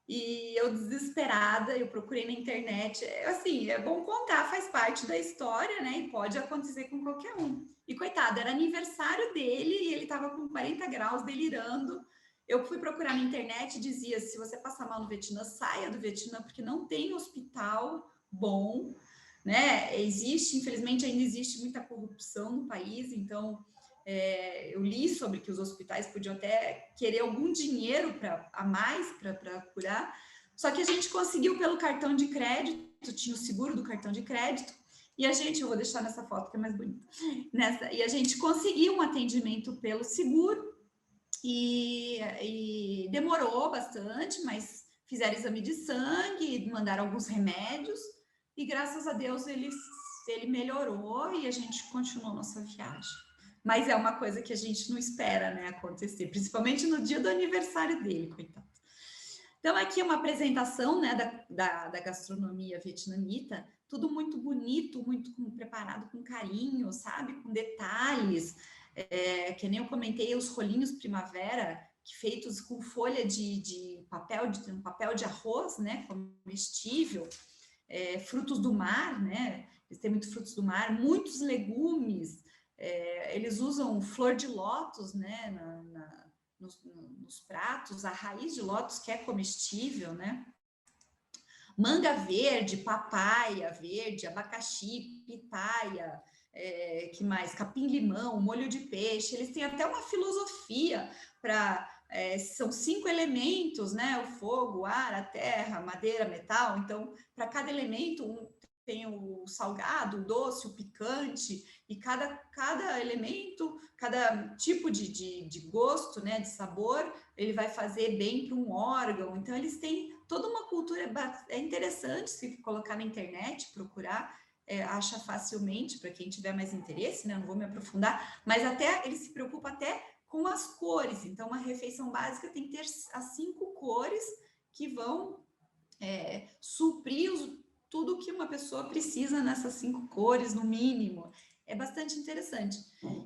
e eu desesperada, eu procurei na internet. Assim, é bom contar, faz parte da história, né? E pode acontecer com qualquer um. E coitado, era aniversário dele e ele estava com 40 graus, delirando. Eu fui procurar na internet e dizia, se você passar mal no Vietnã, saia do Vietnã, porque não tem hospital bom, né? Infelizmente, ainda existe muita corrupção no país, então eu li sobre que os hospitais podiam até querer algum dinheiro a mais para curar, só que a gente conseguiu pelo cartão de crédito, tinha o seguro do cartão de crédito, e eu vou deixar nessa foto que é mais bonita, e a gente conseguiu um atendimento pelo seguro, e demorou bastante, mas fizeram exame de sangue, mandaram alguns remédios, e graças a Deus ele melhorou e a gente continuou nossa viagem. Mas é uma coisa que a gente não espera, né, acontecer, principalmente no dia do aniversário dele, coitado. Então, aqui é uma apresentação, né, da gastronomia vietnamita, tudo muito bonito, muito preparado com carinho, sabe, com detalhes, que nem eu comentei, os rolinhos primavera, feitos com folha de papel de arroz, né, comestível, frutos do mar, né, eles têm muitos frutos do mar, muitos legumes, eles usam flor de lótus, né, nos pratos, a raiz de lótus que é comestível, né, manga verde, papaya verde, abacaxi, pitaia, que mais? Capim-limão, molho de peixe, eles têm até uma filosofia para... são 5 elementos, né? O fogo, o ar, a terra, madeira, metal. Então, para cada elemento, tem o salgado, o doce, o picante, e cada elemento, cada tipo de gosto, né, de sabor, ele vai fazer bem para um órgão. Então, eles têm toda uma cultura, é interessante se colocar na internet, procurar, acha facilmente, para quem tiver mais interesse, né? Eu não vou me aprofundar, mas até ele se preocupa até com as cores. Então, uma refeição básica tem que ter as 5 cores que vão suprir tudo que uma pessoa precisa nessas 5 cores, no mínimo. É bastante interessante.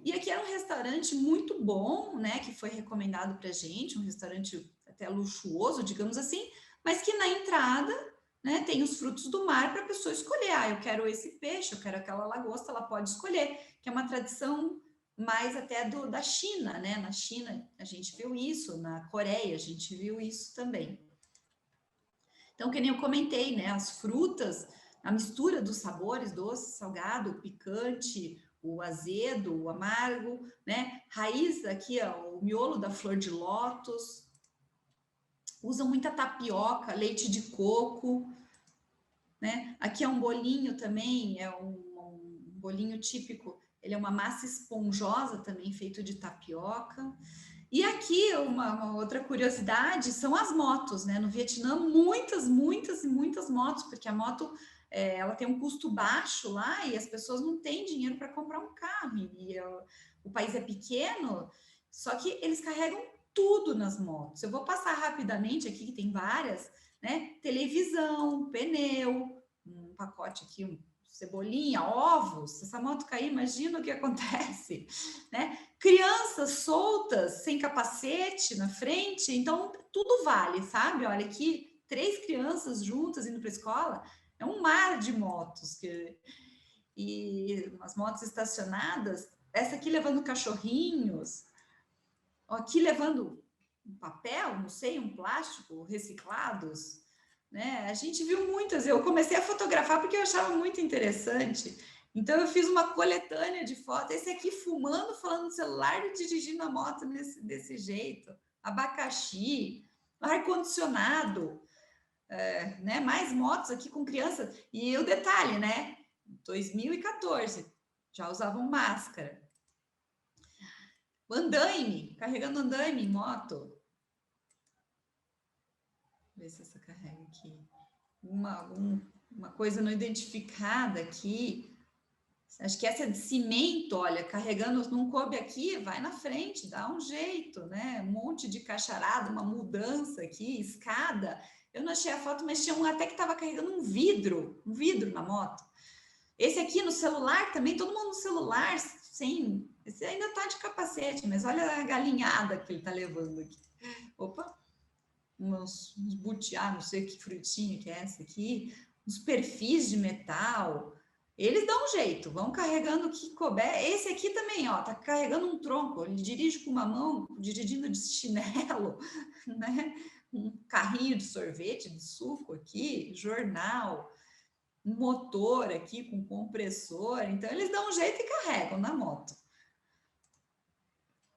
E aqui era um restaurante muito bom, né? Que foi recomendado para gente, um restaurante até luxuoso, digamos assim, mas que na entrada, né, tem os frutos do mar para a pessoa escolher. Ah, eu quero esse peixe, eu quero aquela lagosta, ela pode escolher, que é uma tradição mais até da China, né? Na China a gente viu isso, na Coreia a gente viu isso também. Então, que nem eu comentei, né? As frutas, a mistura dos sabores, doce, salgado, picante, o azedo, o amargo, né? Raiz aqui, ó, o miolo da flor de lótus. Usam muita tapioca, leite de coco, né? Aqui é um bolinho também, é um bolinho típico. Ele é uma massa esponjosa também, feito de tapioca. E aqui, uma outra curiosidade são as motos, né? No Vietnã, muitas motos, porque a moto ela tem um custo baixo lá e as pessoas não têm dinheiro para comprar um carro. O país é pequeno, só que eles carregam tudo nas motos. Eu vou passar rapidamente aqui, que tem várias, né? Televisão, pneu, um pacote aqui, cebolinha, ovos. Se essa moto cair, imagina o que acontece, né? Crianças soltas, sem capacete na frente, então tudo vale, sabe? Olha aqui, 3 crianças juntas indo para a escola, é um mar de motos, e umas motos estacionadas, essa aqui levando cachorrinhos, aqui levando um papel, não sei, um plástico, reciclados, né? A gente viu muitas, eu comecei a fotografar porque eu achava muito interessante. Então, eu fiz uma coletânea de fotos. Esse aqui fumando, falando no celular e dirigindo a moto desse jeito. Abacaxi, ar-condicionado, né? Mais motos aqui com crianças. E o detalhe, né? 2014, já usavam máscara. Andaime, carregando andaime em moto. Ver se essa carrega aqui. Uma coisa não identificada aqui. Acho que essa é de cimento, olha, carregando, não coube aqui, vai na frente, dá um jeito, né? Um monte de cacharada, uma mudança aqui, escada. Eu não achei a foto, mas tinha um até que estava carregando um vidro na moto. Esse aqui no celular também, todo mundo no celular, sem. Esse ainda tá de capacete, mas olha a galinhada que ele tá levando aqui. Opa! Uns butiá, não sei que frutinha que é essa aqui, uns perfis de metal. Eles dão um jeito, vão carregando o que couber. Esse aqui também, ó, tá carregando um tronco. Ele dirige com uma mão, dirigindo de chinelo, né? Um carrinho de sorvete, de suco aqui, jornal, um motor aqui com compressor. Então, eles dão um jeito e carregam na moto.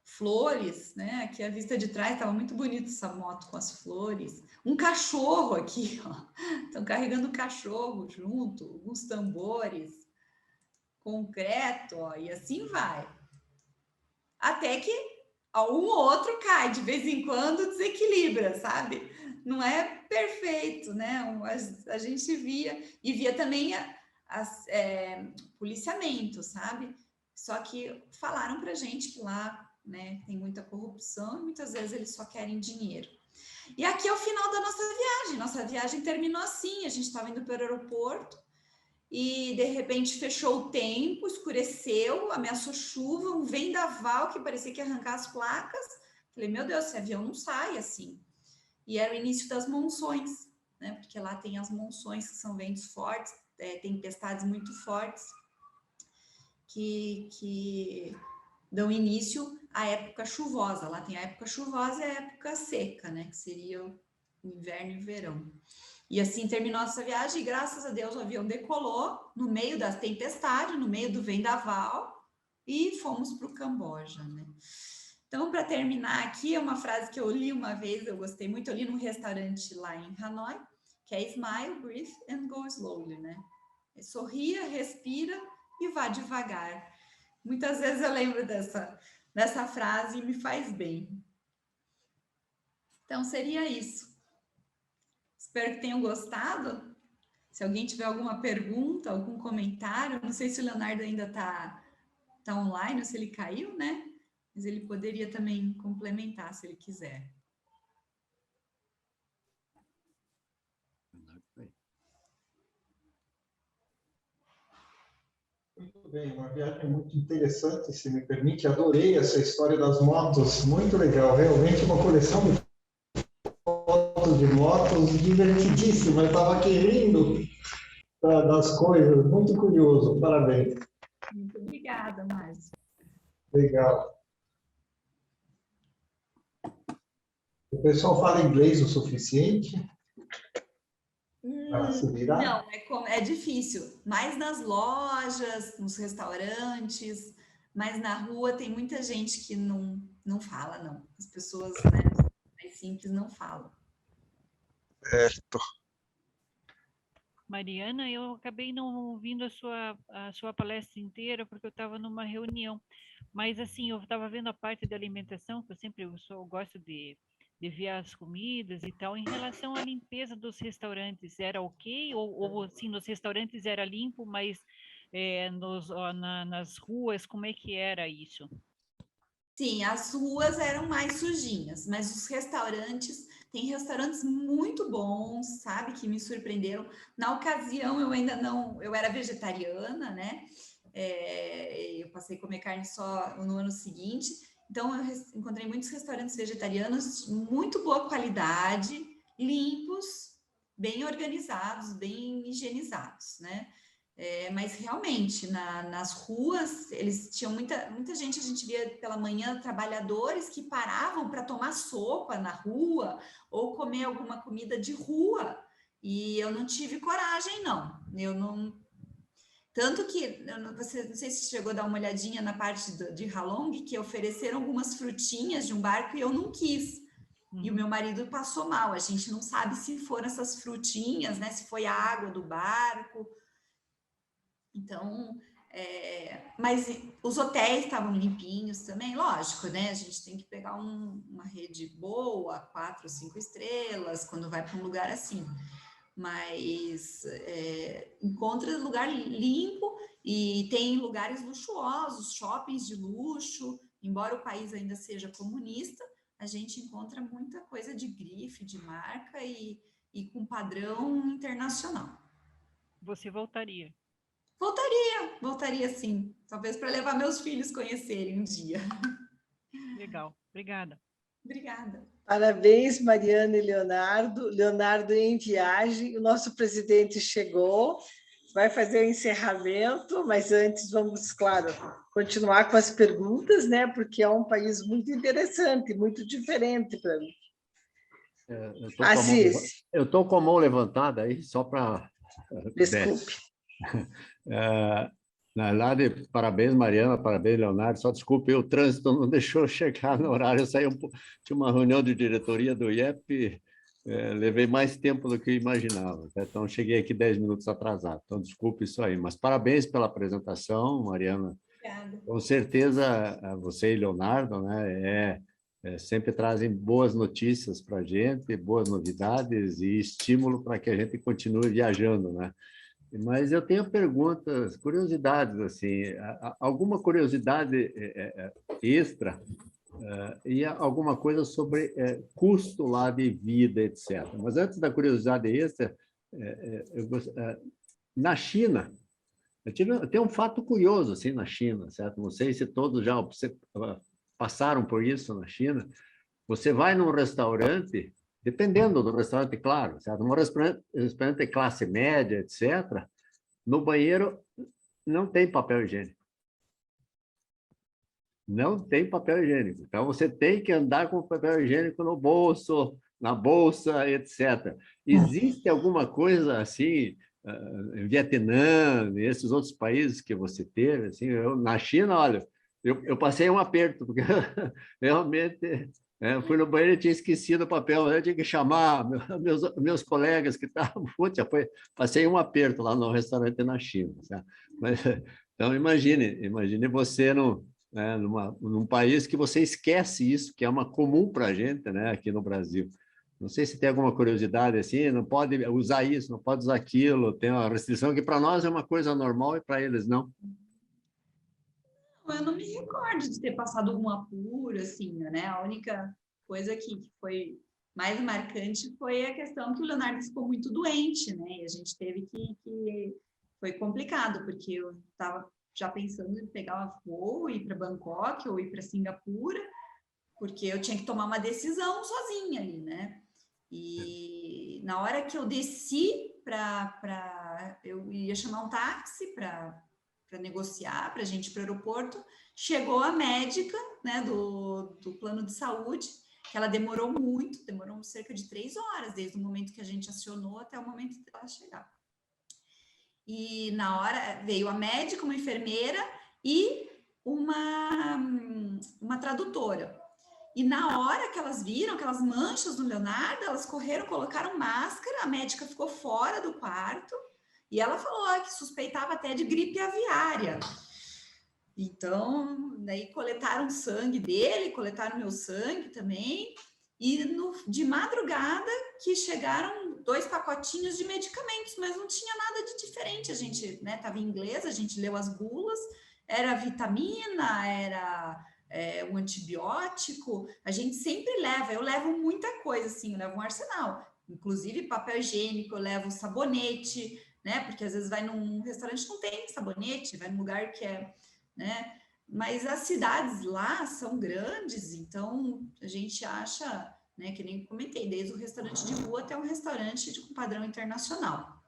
Flores, né? Aqui a vista de trás estava muito bonita essa moto com as flores. Um cachorro aqui, ó. Estão carregando um cachorro junto, alguns tambores, concreto, ó, e assim vai. Até que um ou outro cai, de vez em quando desequilibra, sabe? Não é perfeito, né? A gente via também policiamento, sabe? Só que falaram pra gente que lá, né, tem muita corrupção e muitas vezes eles só querem dinheiro. E aqui é o final da nossa viagem. Nossa viagem terminou assim, a gente estava indo para o aeroporto e de repente fechou o tempo, escureceu, ameaçou chuva, um vendaval que parecia que ia arrancar as placas. Falei, meu Deus, esse avião não sai assim. E era o início das monções, né? Porque lá tem as monções, que são ventos fortes, tempestades muito fortes, que dão início à época chuvosa. Lá tem a época chuvosa e a época seca, né? Que seria o inverno e o verão. E assim terminou essa viagem e, graças a Deus, o avião decolou no meio da tempestade, no meio do vendaval, e fomos para o Camboja, né? Então, para terminar aqui, é uma frase que eu li uma vez, eu gostei muito, eu li num restaurante lá em Hanoi, que é smile, breathe and go slowly, né? Sorria, respira e vá devagar. Muitas vezes eu lembro dessa frase e me faz bem. Então, seria isso. Espero que tenham gostado. Se alguém tiver alguma pergunta, algum comentário, não sei se o Leonardo ainda está online ou se ele caiu, né? Mas ele poderia também complementar, se ele quiser. Muito bem, uma viagem muito interessante, se me permite. Adorei essa história das motos, muito legal. Realmente uma coleção de fotos de motos divertidíssima. Eu estava aqui rindo das coisas, muito curioso. Parabéns. Muito obrigada, Márcio. Legal. O pessoal fala inglês o suficiente para se virar? Não, é difícil. Mais nas lojas, nos restaurantes, mas na rua tem muita gente que não fala, não. As pessoas, né, mais simples não falam. Certo. Mariana, eu acabei não ouvindo a sua palestra inteira porque eu estava numa reunião, mas assim, eu estava vendo a parte da alimentação, que eu gosto de ver as comidas e tal. Em relação à limpeza dos restaurantes, era ok? Ou assim, nos restaurantes era limpo, mas nas ruas, como é que era isso? Sim, as ruas eram mais sujinhas, mas os restaurantes, tem restaurantes muito bons, sabe, que me surpreenderam. Na ocasião, eu ainda não, eu era vegetariana, né? Eu passei a comer carne só no ano seguinte, então eu encontrei muitos restaurantes vegetarianos, muito boa qualidade, limpos, bem organizados, bem higienizados, né? Mas realmente, nas ruas, eles tinham muita gente, a gente via pela manhã trabalhadores que paravam para tomar sopa na rua ou comer alguma comida de rua, e eu não tive coragem, não. Eu não. Tanto que, não sei se chegou a dar uma olhadinha na parte de Halong, que ofereceram algumas frutinhas de um barco e eu não quis. E o meu marido passou mal. A gente não sabe se foram essas frutinhas, né? Se foi a água do barco. Então, mas os hotéis estavam limpinhos também, lógico, né? A gente tem que pegar uma rede boa, 4, 5 estrelas, quando vai para um lugar assim. Mas encontra lugar limpo e tem lugares luxuosos, shoppings de luxo. Embora o país ainda seja comunista, a gente encontra muita coisa de grife, de marca e com padrão internacional. Você voltaria? Voltaria sim. Talvez para levar meus filhos conhecerem um dia. Legal, obrigada. Obrigada. Parabéns, Mariana e Leonardo. Leonardo em viagem, o nosso presidente chegou, vai fazer o encerramento, mas antes vamos, claro, continuar com as perguntas, né? Porque é um país muito interessante, muito diferente para mim. Eu estou com a mão levantada aí, só para... Desculpe. Na verdade, parabéns, Mariana, parabéns, Leonardo. Só desculpe, o trânsito não deixou chegar no horário. Eu saí tinha uma reunião de diretoria do IEP, levei mais tempo do que eu imaginava. Então, cheguei aqui 10 minutos atrasado. Então, desculpe isso aí. Mas parabéns pela apresentação, Mariana. Obrigada. Com certeza, você e Leonardo, né, sempre trazem boas notícias para a gente, boas novidades e estímulo para que a gente continue viajando, né? Mas eu tenho perguntas, curiosidades, assim, alguma curiosidade extra e alguma coisa sobre custo lá de vida, etc. Mas antes da curiosidade extra, na China, tem um fato curioso assim na China, certo? Não sei se todos já passaram por isso na China. Você vai num restaurante, dependendo do restaurante, claro, certo? Um restaurante classe média, etc., no banheiro não tem papel higiênico. Não tem papel higiênico. Então, você tem que andar com o papel higiênico no bolso, na bolsa, etc. Existe alguma coisa assim, em Vietnã, nesses outros países que você teve? Assim, na China, olha, eu passei um aperto, porque realmente... eu fui no banheiro e tinha esquecido o papel, eu tinha que chamar meus colegas que estavam... Passei um aperto lá no restaurante na China. Sabe? Mas, então, imagine você num país que você esquece isso, que é uma comum para a gente, né, aqui no Brasil. Não sei se tem alguma curiosidade assim, não pode usar isso, não pode usar aquilo, tem uma restrição que para nós é uma coisa normal e para eles não. Eu não me recordo de ter passado algum apuro, assim, né? A única coisa que foi mais marcante foi a questão que o Leonardo ficou muito doente, né? E a gente teve que... Foi complicado, porque eu estava já pensando em pegar um voo, ir para Bangkok ou ir para Singapura, porque eu tinha que tomar uma decisão sozinha ali, né? E na hora que eu desci eu ia chamar um táxi para negociar, para a gente ir para o aeroporto, chegou a médica, né, do plano de saúde, que ela demorou muito, demorou cerca de 3 horas, desde o momento que a gente acionou até o momento de ela chegar. E na hora veio a médica, uma enfermeira e uma tradutora. E na hora que elas viram aquelas manchas no Leonardo, elas correram, colocaram máscara, a médica ficou fora do quarto e ela falou que suspeitava até de gripe aviária. Então, daí coletaram sangue dele, coletaram meu sangue também, e de madrugada que chegaram 2 pacotinhos de medicamentos, mas não tinha nada de diferente. A gente estava em inglês, a gente leu as bulas, era vitamina, era um antibiótico, a gente sempre leva, eu levo muita coisa, assim, eu levo um arsenal, inclusive papel higiênico, eu levo sabonete, né, porque às vezes vai num restaurante não tem sabonete, vai num lugar que é, né, mas as cidades lá são grandes, então a gente acha, né, que nem comentei, desde o restaurante de rua até um restaurante com padrão internacional.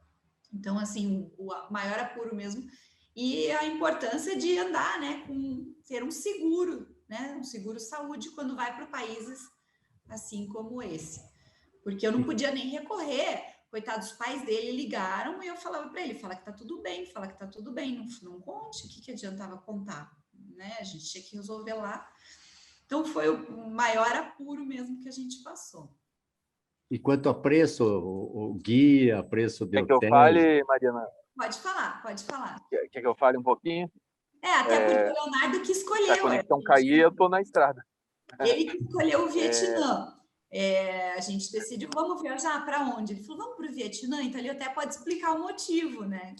Então, assim, o maior apuro mesmo, e a importância de andar, né, ter um seguro, né, um seguro saúde quando vai para países assim como esse. Porque eu não podia nem recorrer, coitados, os pais dele ligaram e eu falava para ele, fala que tá tudo bem, não conte, o que adiantava contar, né, a gente tinha que resolver lá. Então, foi o maior apuro mesmo que a gente passou. E quanto a preço, o guia, preço de Quer que hotel... eu fale, Mariana? Pode falar. Quer que eu fale um pouquinho? Até porque o Leonardo que escolheu. Se a conexão cair, eu estou na estrada. Ele que escolheu o Vietnã. A gente decidiu, vamos viajar para onde? Ele falou, vamos para o Vietnã, então ele até pode explicar o motivo, né?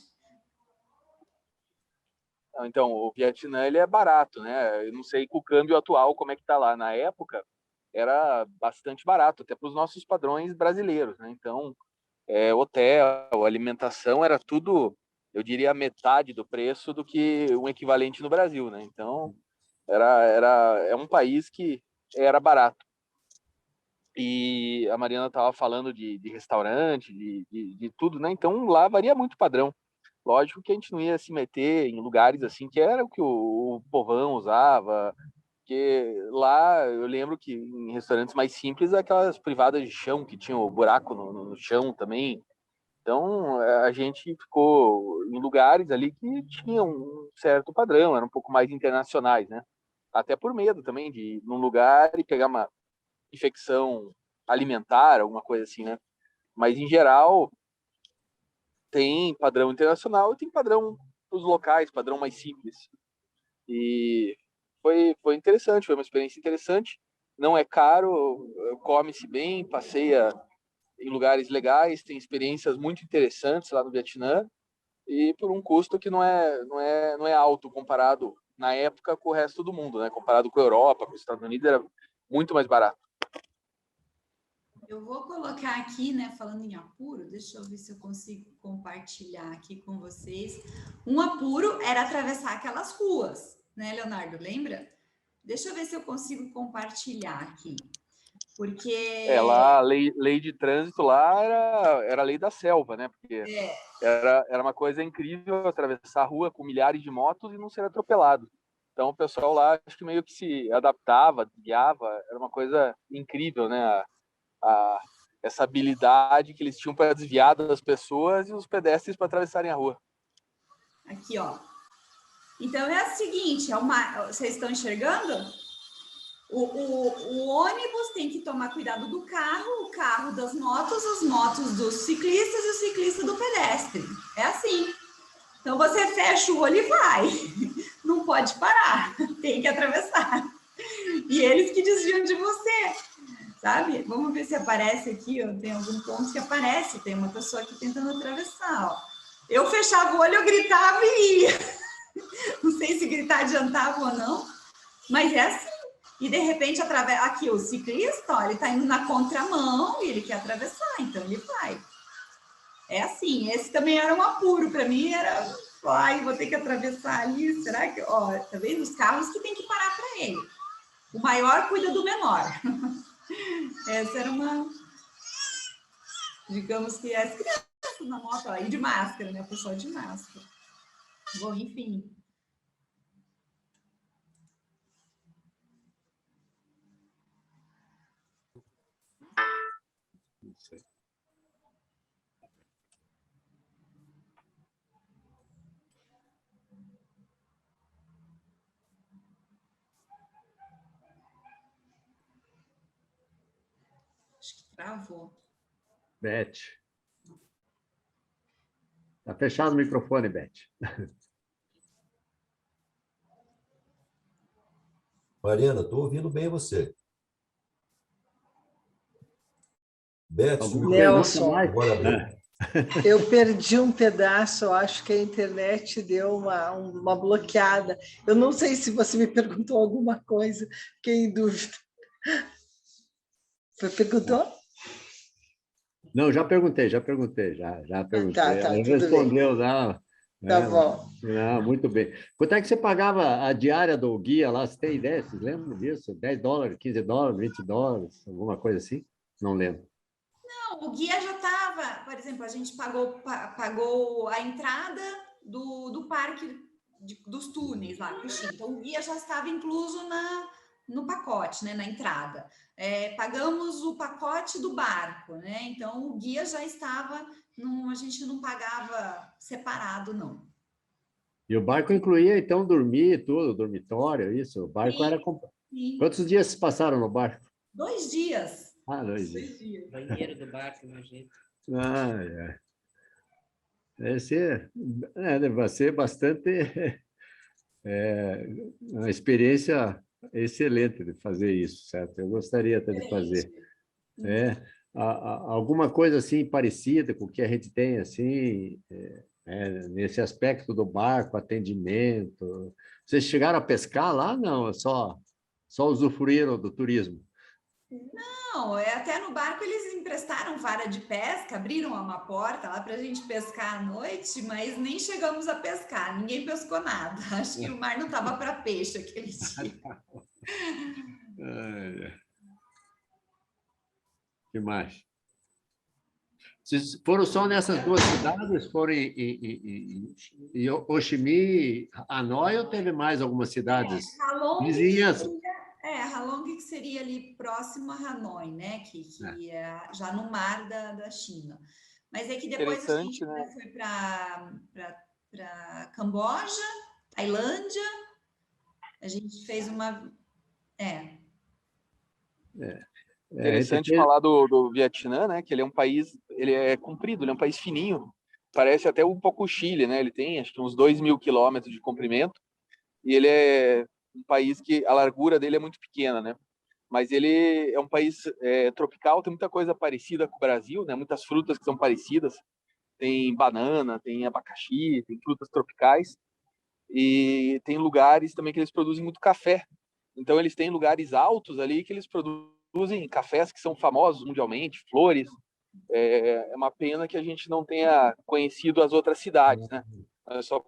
Então, o Vietnã, ele é barato, né? Eu não sei com o câmbio atual como é que tá lá. Na época, era bastante barato, até para os nossos padrões brasileiros, né? Então, hotel, alimentação, era tudo, eu diria, metade do preço do que um equivalente no Brasil, né? Então, é um país que era barato. E a Mariana estava falando de restaurante, de tudo, né? Então, lá varia muito o padrão. Lógico que a gente não ia se meter em lugares assim que era o que o povão usava, porque lá eu lembro que em restaurantes mais simples, aquelas privadas de chão que tinham o buraco no chão também. Então a gente ficou em lugares ali que tinham um certo padrão, eram um pouco mais internacionais, né? Até por medo também de ir num lugar e pegar uma infecção alimentar, alguma coisa assim, né? Mas em geral tem padrão internacional e tem padrão dos locais, padrão mais simples. E foi interessante, foi uma experiência interessante. Não é caro, come-se bem, passeia em lugares legais, tem experiências muito interessantes lá no Vietnã e por um custo que não é alto comparado na época com o resto do mundo, né? Comparado com a Europa, com os Estados Unidos, era muito mais barato. Eu vou colocar aqui, né, falando em apuro, deixa eu ver se eu consigo compartilhar aqui com vocês. Um apuro era atravessar aquelas ruas, né, Leonardo, lembra? Deixa eu ver se eu consigo compartilhar aqui, porque... Lá, lei de trânsito lá era a lei da selva, né? Porque era uma coisa incrível atravessar a rua com milhares de motos e não ser atropelado. Então o pessoal lá acho que meio que se adaptava, guiava, era uma coisa incrível, né? Essa habilidade que eles tinham para desviar das pessoas e os pedestres para atravessarem a rua. Aqui, ó. Então é o seguinte, vocês estão enxergando? O ônibus tem que tomar cuidado do carro, o carro das motos, as motos dos ciclistas e o ciclista do pedestre. É assim. Então você fecha o olho e vai. Não pode parar, tem que atravessar. E eles que desviam de você. sabe? Vamos ver se aparece aqui, ó, tem algum ponto que aparece, tem uma pessoa aqui tentando atravessar, ó. Eu fechava o olho, eu gritava e ia. Não sei se gritar adiantava ou não, mas é assim. E de repente, aqui o ciclista, ó, ele está indo na contramão e ele quer atravessar, então ele vai. É assim, esse também era um apuro, para mim era, ai, vou ter que atravessar ali, será que, ó, tá vendo? Os carros que tem que parar para ele. O maior cuida do menor. Essa era uma, digamos que as crianças na moto, ó, e de máscara, né? O pessoal de máscara. Bom, enfim. Não sei. Acho que travou. Beth. Está fechado o microfone, Beth. Mariana, estou ouvindo bem você. Beth, Alguma Nelson, pergunta mais? agora abriu. eu perdi um pedaço, eu acho que a internet deu uma bloqueada. Eu não sei se você me perguntou alguma coisa, fiquei em dúvida. Você perguntou? Não, já perguntei, já perguntei. Tá, Ela tudo bem. respondeu, não. Tá bom. Não, muito bem. Quanto é que você pagava a diária do guia lá? Você tem ideia? Vocês lembram disso? $10, $15, $20, alguma coisa assim? Não lembro. Não, o guia já estava, por exemplo, a gente pagou a entrada do parque dos túneis lá, Cruxim. Então, o guia já estava incluso no pacote, né, na entrada. Pagamos o pacote do barco, né? Então, o guia já estava, a gente não pagava separado, não. E o barco incluía, então, dormir tudo, dormitório, isso? O barco era... Sim. Quantos dias vocês passaram no barco? 2 dias. Ah, 2 dias. 2 dias. Banheiro do barco, imagina. Ah, é. Deve ser bastante... uma experiência excelente de fazer isso, certo? Eu gostaria até de fazer. Alguma coisa assim parecida com o que a gente tem assim, nesse aspecto do barco, atendimento. Vocês chegaram a pescar lá? Não, só usufruíram do turismo. Não, até no barco eles emprestaram vara de pesca, abriram uma porta lá para a gente pescar à noite, mas nem chegamos a pescar, ninguém pescou nada. Acho que o mar não estava para peixe aquele dia. Que mais? Vocês foram só nessas duas cidades? Foram em Ho Chi Minh, Hanoi, ou teve mais algumas cidades vizinhas? Halong que seria ali próximo a Hanoi, né? Que é já no mar da China. Mas é que depois a gente foi para Camboja, Tailândia, a gente fez uma... Interessante falar do Vietnã, né? Que ele é um país, ele é comprido, ele é um país fininho, parece até um pouco o Chile, né? Ele tem acho que uns 2.000 quilômetros de comprimento e ele é um país que a largura dele é muito pequena, né? Mas ele é um país tropical, tem muita coisa parecida com o Brasil, né? Muitas frutas que são parecidas, tem banana, tem abacaxi, tem frutas tropicais e tem lugares também que eles produzem muito café. Então eles têm lugares altos ali que eles produzem cafés que são famosos mundialmente, flores. É uma pena que a gente não tenha conhecido as outras cidades, né? Nós só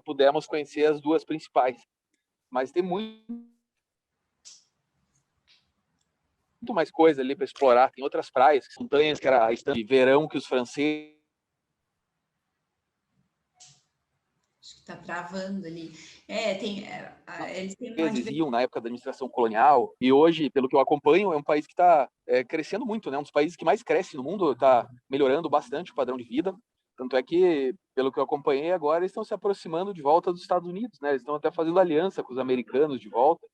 pudemos conhecer as duas principais. Mas tem muito mais coisa ali para explorar. Tem outras praias, montanhas, que era a estância de verão que os franceses... Acho que está travando ali. Eles têm Eles iam na época da administração colonial, e hoje, pelo que eu acompanho, é um país que está crescendo muito, né? Um dos países que mais cresce no mundo, está melhorando bastante o padrão de vida. Tanto é que, pelo que eu acompanhei agora, eles estão se aproximando de volta dos Estados Unidos, né? Eles estão até fazendo aliança com os americanos de volta.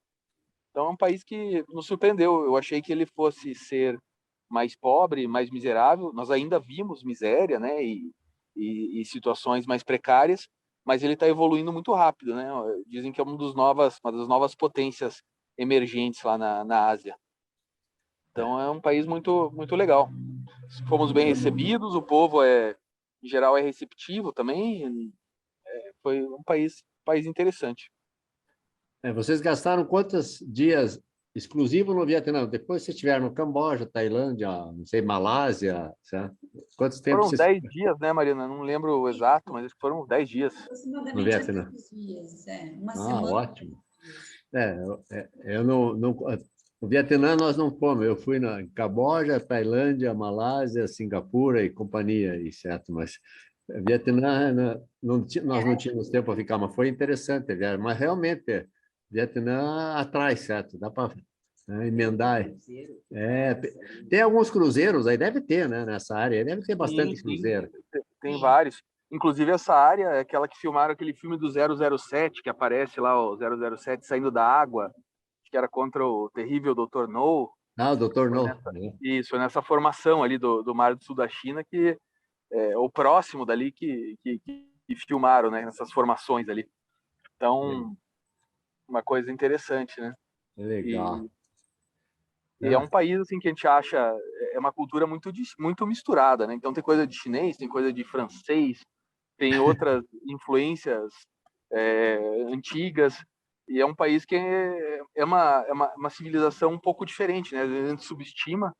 Então é um país que nos surpreendeu. Eu achei que ele fosse ser mais pobre, mais miserável. Nós ainda vimos miséria, né? E situações mais precárias, mas ele está evoluindo muito rápido, né? Dizem que é uma das novas potências emergentes lá na Ásia. Então é um país muito, muito legal. Fomos bem recebidos, o povo em geral é receptivo também. Foi um país interessante. Vocês gastaram quantos dias exclusivo no Vietnã? Depois vocês estiveram no Camboja, Tailândia, não sei, Malásia, certo? Quantos tempos Foram vocês 10 dias, né, Marina? Não lembro o exato, mas acho que foram 10 dias. no Aproximadamente Vietnã? 10 dias, uma Ah, semana. ótimo. Eu não, o Vietnã nós não fomos. Eu fui em Camboja, Tailândia, Malásia, Singapura e companhia, e certo? Mas Vietnã nós não tínhamos tempo para ficar, mas foi interessante, mas realmente Vietnã atrai, certo? Dá para emendar. Tem alguns cruzeiros aí, deve ter, né? Nessa área, aí deve ter Sim, bastante sim. cruzeiro. Tem vários. Inclusive essa área é aquela que filmaram aquele filme do 007, que aparece lá o 007 saindo da água, que era contra o terrível Dr. No. Ah, o doutor No. Isso, nessa formação ali do Mar do Sul da China, que é o próximo dali que filmaram, né? Nessas formações ali. Então, uma coisa interessante, né? Legal. E é um país assim que a gente acha é uma cultura muito misturada, né? Então tem coisa de chinês, tem coisa de francês, tem outras influências antigas, e é um país que é uma civilização um pouco diferente, né? Às vezes a gente subestima,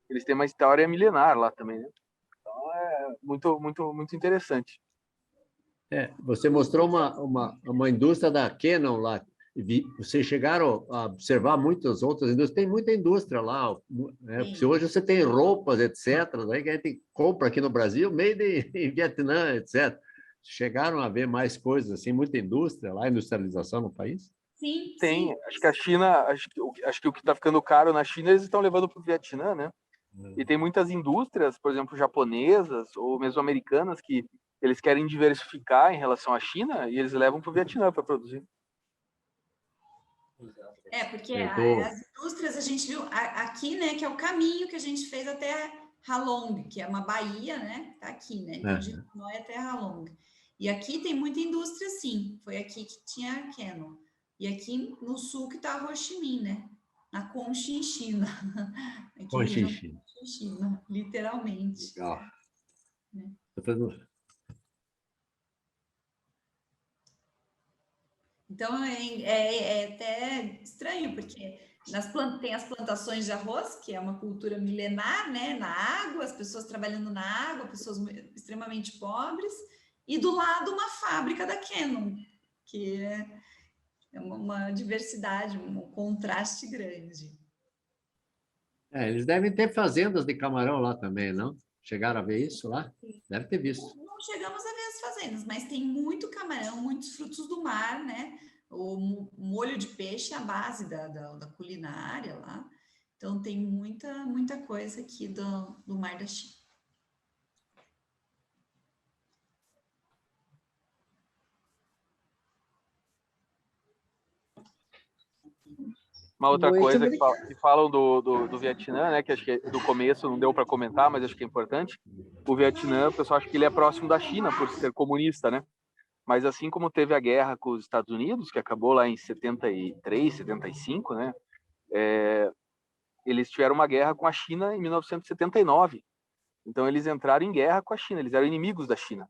eles têm uma história milenar lá também, né? Então é muito interessante. Você mostrou uma indústria da Canon lá. Vocês chegaram a observar muitas outras indústrias. Tem muita indústria lá. Né? Se hoje você tem roupas, etc., daí que a gente compra aqui no Brasil, made em Vietnã, etc. Chegaram a ver mais coisas assim, muita indústria lá, industrialização no país? Sim, Tem, sim. acho que a China, acho que o que está ficando caro na China, eles estão levando para o Vietnã, né? E tem muitas indústrias, por exemplo, japonesas ou mesmo americanas, que eles querem diversificar em relação à China e eles levam para o Vietnã para produzir. Porque as indústrias a gente viu aqui, né, que é o caminho que a gente fez até Halong, que é uma baía, né? Tá aqui, né? Então, de Hanoi até Halong. E aqui tem muita indústria, sim. Foi aqui que tinha a Canon. E aqui no sul que tá a Ho Chi Minh, né? Na Conchinchina. Aqui na região da Conchinchina, literalmente. Legal. Né? Então, é até estranho, porque tem as plantações de arroz, que é uma cultura milenar, né? Na água, as pessoas trabalhando na água, pessoas extremamente pobres, e do lado uma fábrica da Canon, que é uma diversidade, um contraste grande. Eles devem ter fazendas de camarão lá também, não? Chegaram a ver isso lá? Deve ter visto. Não chegamos a ver as fazendas, mas tem muito camarão, muitos frutos do mar, né? O molho de peixe é a base da culinária lá. Então, tem muita coisa aqui do Mar da China. Uma outra coisa que falam do Vietnã, né, que acho que do começo não deu para comentar, mas acho que é importante. O Vietnã, o pessoal acha que ele é próximo da China por ser comunista, né? Mas assim como teve a guerra com os Estados Unidos, que acabou lá em 73, 75, né? Eles tiveram uma guerra com a China em 1979. Então eles entraram em guerra com a China, eles eram inimigos da China.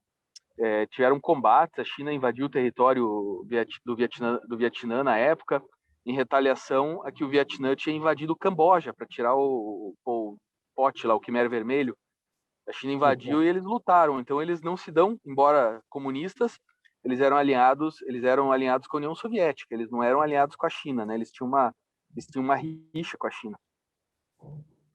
Tiveram combates, a China invadiu o território do Vietnã na época, em retaliação a que o Vietnã tinha invadido o Camboja para tirar o pote lá, o Khmer Vermelho. A China invadiu e eles lutaram. Então eles não se dão, embora comunistas, eles eram aliados com a União Soviética. Eles não eram aliados com a China, né? Eles tinham uma rixa com a China.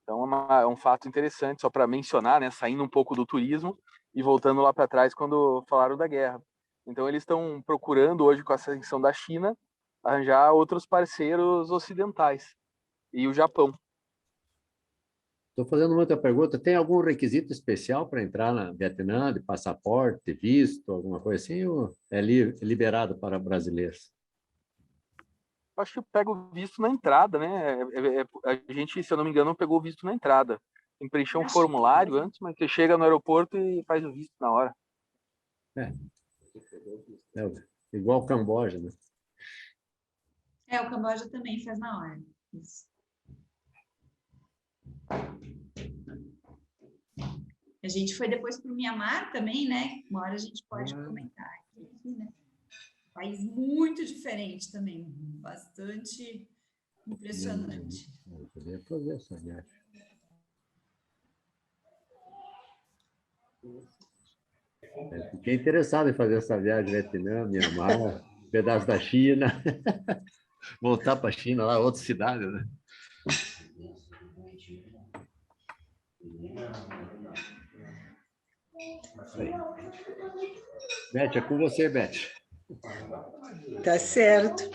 Então é um fato interessante só para mencionar, né? Saindo um pouco do turismo e voltando lá para trás quando falaram da guerra. Então eles estão procurando hoje com a ascensão da China arranjar outros parceiros ocidentais e o Japão. Estou fazendo muita pergunta. Tem algum requisito especial para entrar na Vietnã, de passaporte, visto, alguma coisa assim, ou é liberado para brasileiros? Acho que pega o visto na entrada, né? A gente, se eu não me engano, pegou o visto na entrada. Tem que preencher um formulário antes, mas você chega no aeroporto e faz o visto na hora. Igual o Camboja, né? O Camboja também faz na hora. Isso. A gente foi depois para o Mianmar também, né? Uma hora a gente pode comentar aqui, né? País muito diferente também, bastante impressionante. Eu poderia fazer essa viagem. Fiquei interessado em fazer essa viagem, Vietnã, Mianmar, pedaço da China, voltar para a China, lá, outra cidade, né? Aí. Beth, é com você, Beth. Tá certo.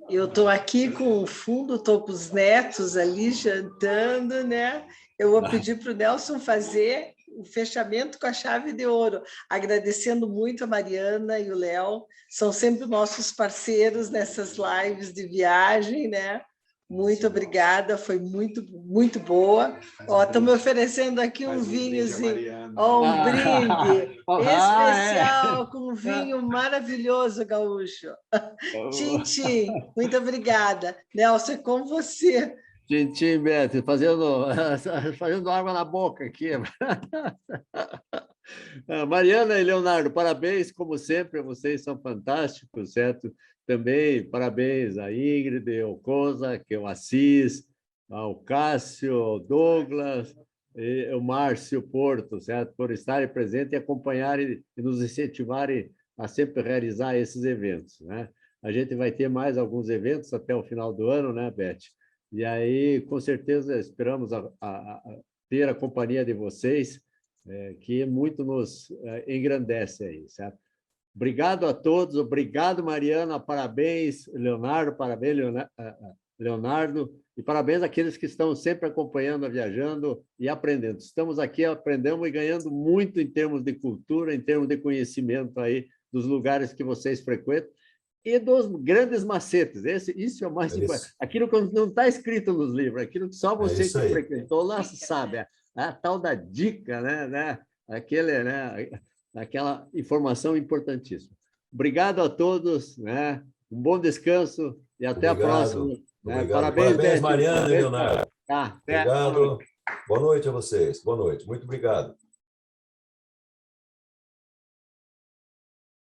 Eu estou aqui com o fundo, estou com os netos ali jantando, né? Eu vou pedir para o Nelson fazer o fechamento com a chave de ouro, agradecendo muito a Mariana e o Léo, são sempre nossos parceiros nessas lives de viagem, né? Muito obrigada, foi muito, muito boa. Estão me oferecendo aqui um vinhozinho, um brinde especial com um vinho maravilhoso gaúcho. Tchim, tchim, muito obrigada. Nelson, é com você. Tchim, Beto, fazendo água na boca aqui. Mariana e Leonardo, parabéns, como sempre, vocês são fantásticos, certo? Também parabéns a Ingrid, ao Cosa, que é o Assis, ao Cássio, ao Douglas, e ao Márcio Porto, certo? Por estarem presentes e acompanharem e nos incentivarem a sempre realizar esses eventos, né? A gente vai ter mais alguns eventos até o final do ano, né, Beth? E aí, com certeza, esperamos ter a companhia de vocês, que muito nos engrandece aí, certo? Obrigado a todos, obrigado, Mariana, parabéns, Leonardo, parabéns, Leonardo, e parabéns àqueles que estão sempre acompanhando, viajando e aprendendo. Estamos aqui, aprendendo e ganhando muito em termos de cultura, em termos de conhecimento aí dos lugares que vocês frequentam e dos grandes macetes. Isso é o mais importante. Aquilo que não está escrito nos livros, aquilo que só você que frequentou lá sabe, a tal da dica, né? Aquela informação importantíssima. Obrigado a todos, né? Um bom descanso e até a próxima. Né? Parabéns, Mariana e Leonardo. Até. Obrigado. Boa noite a vocês. Boa noite. Muito obrigado.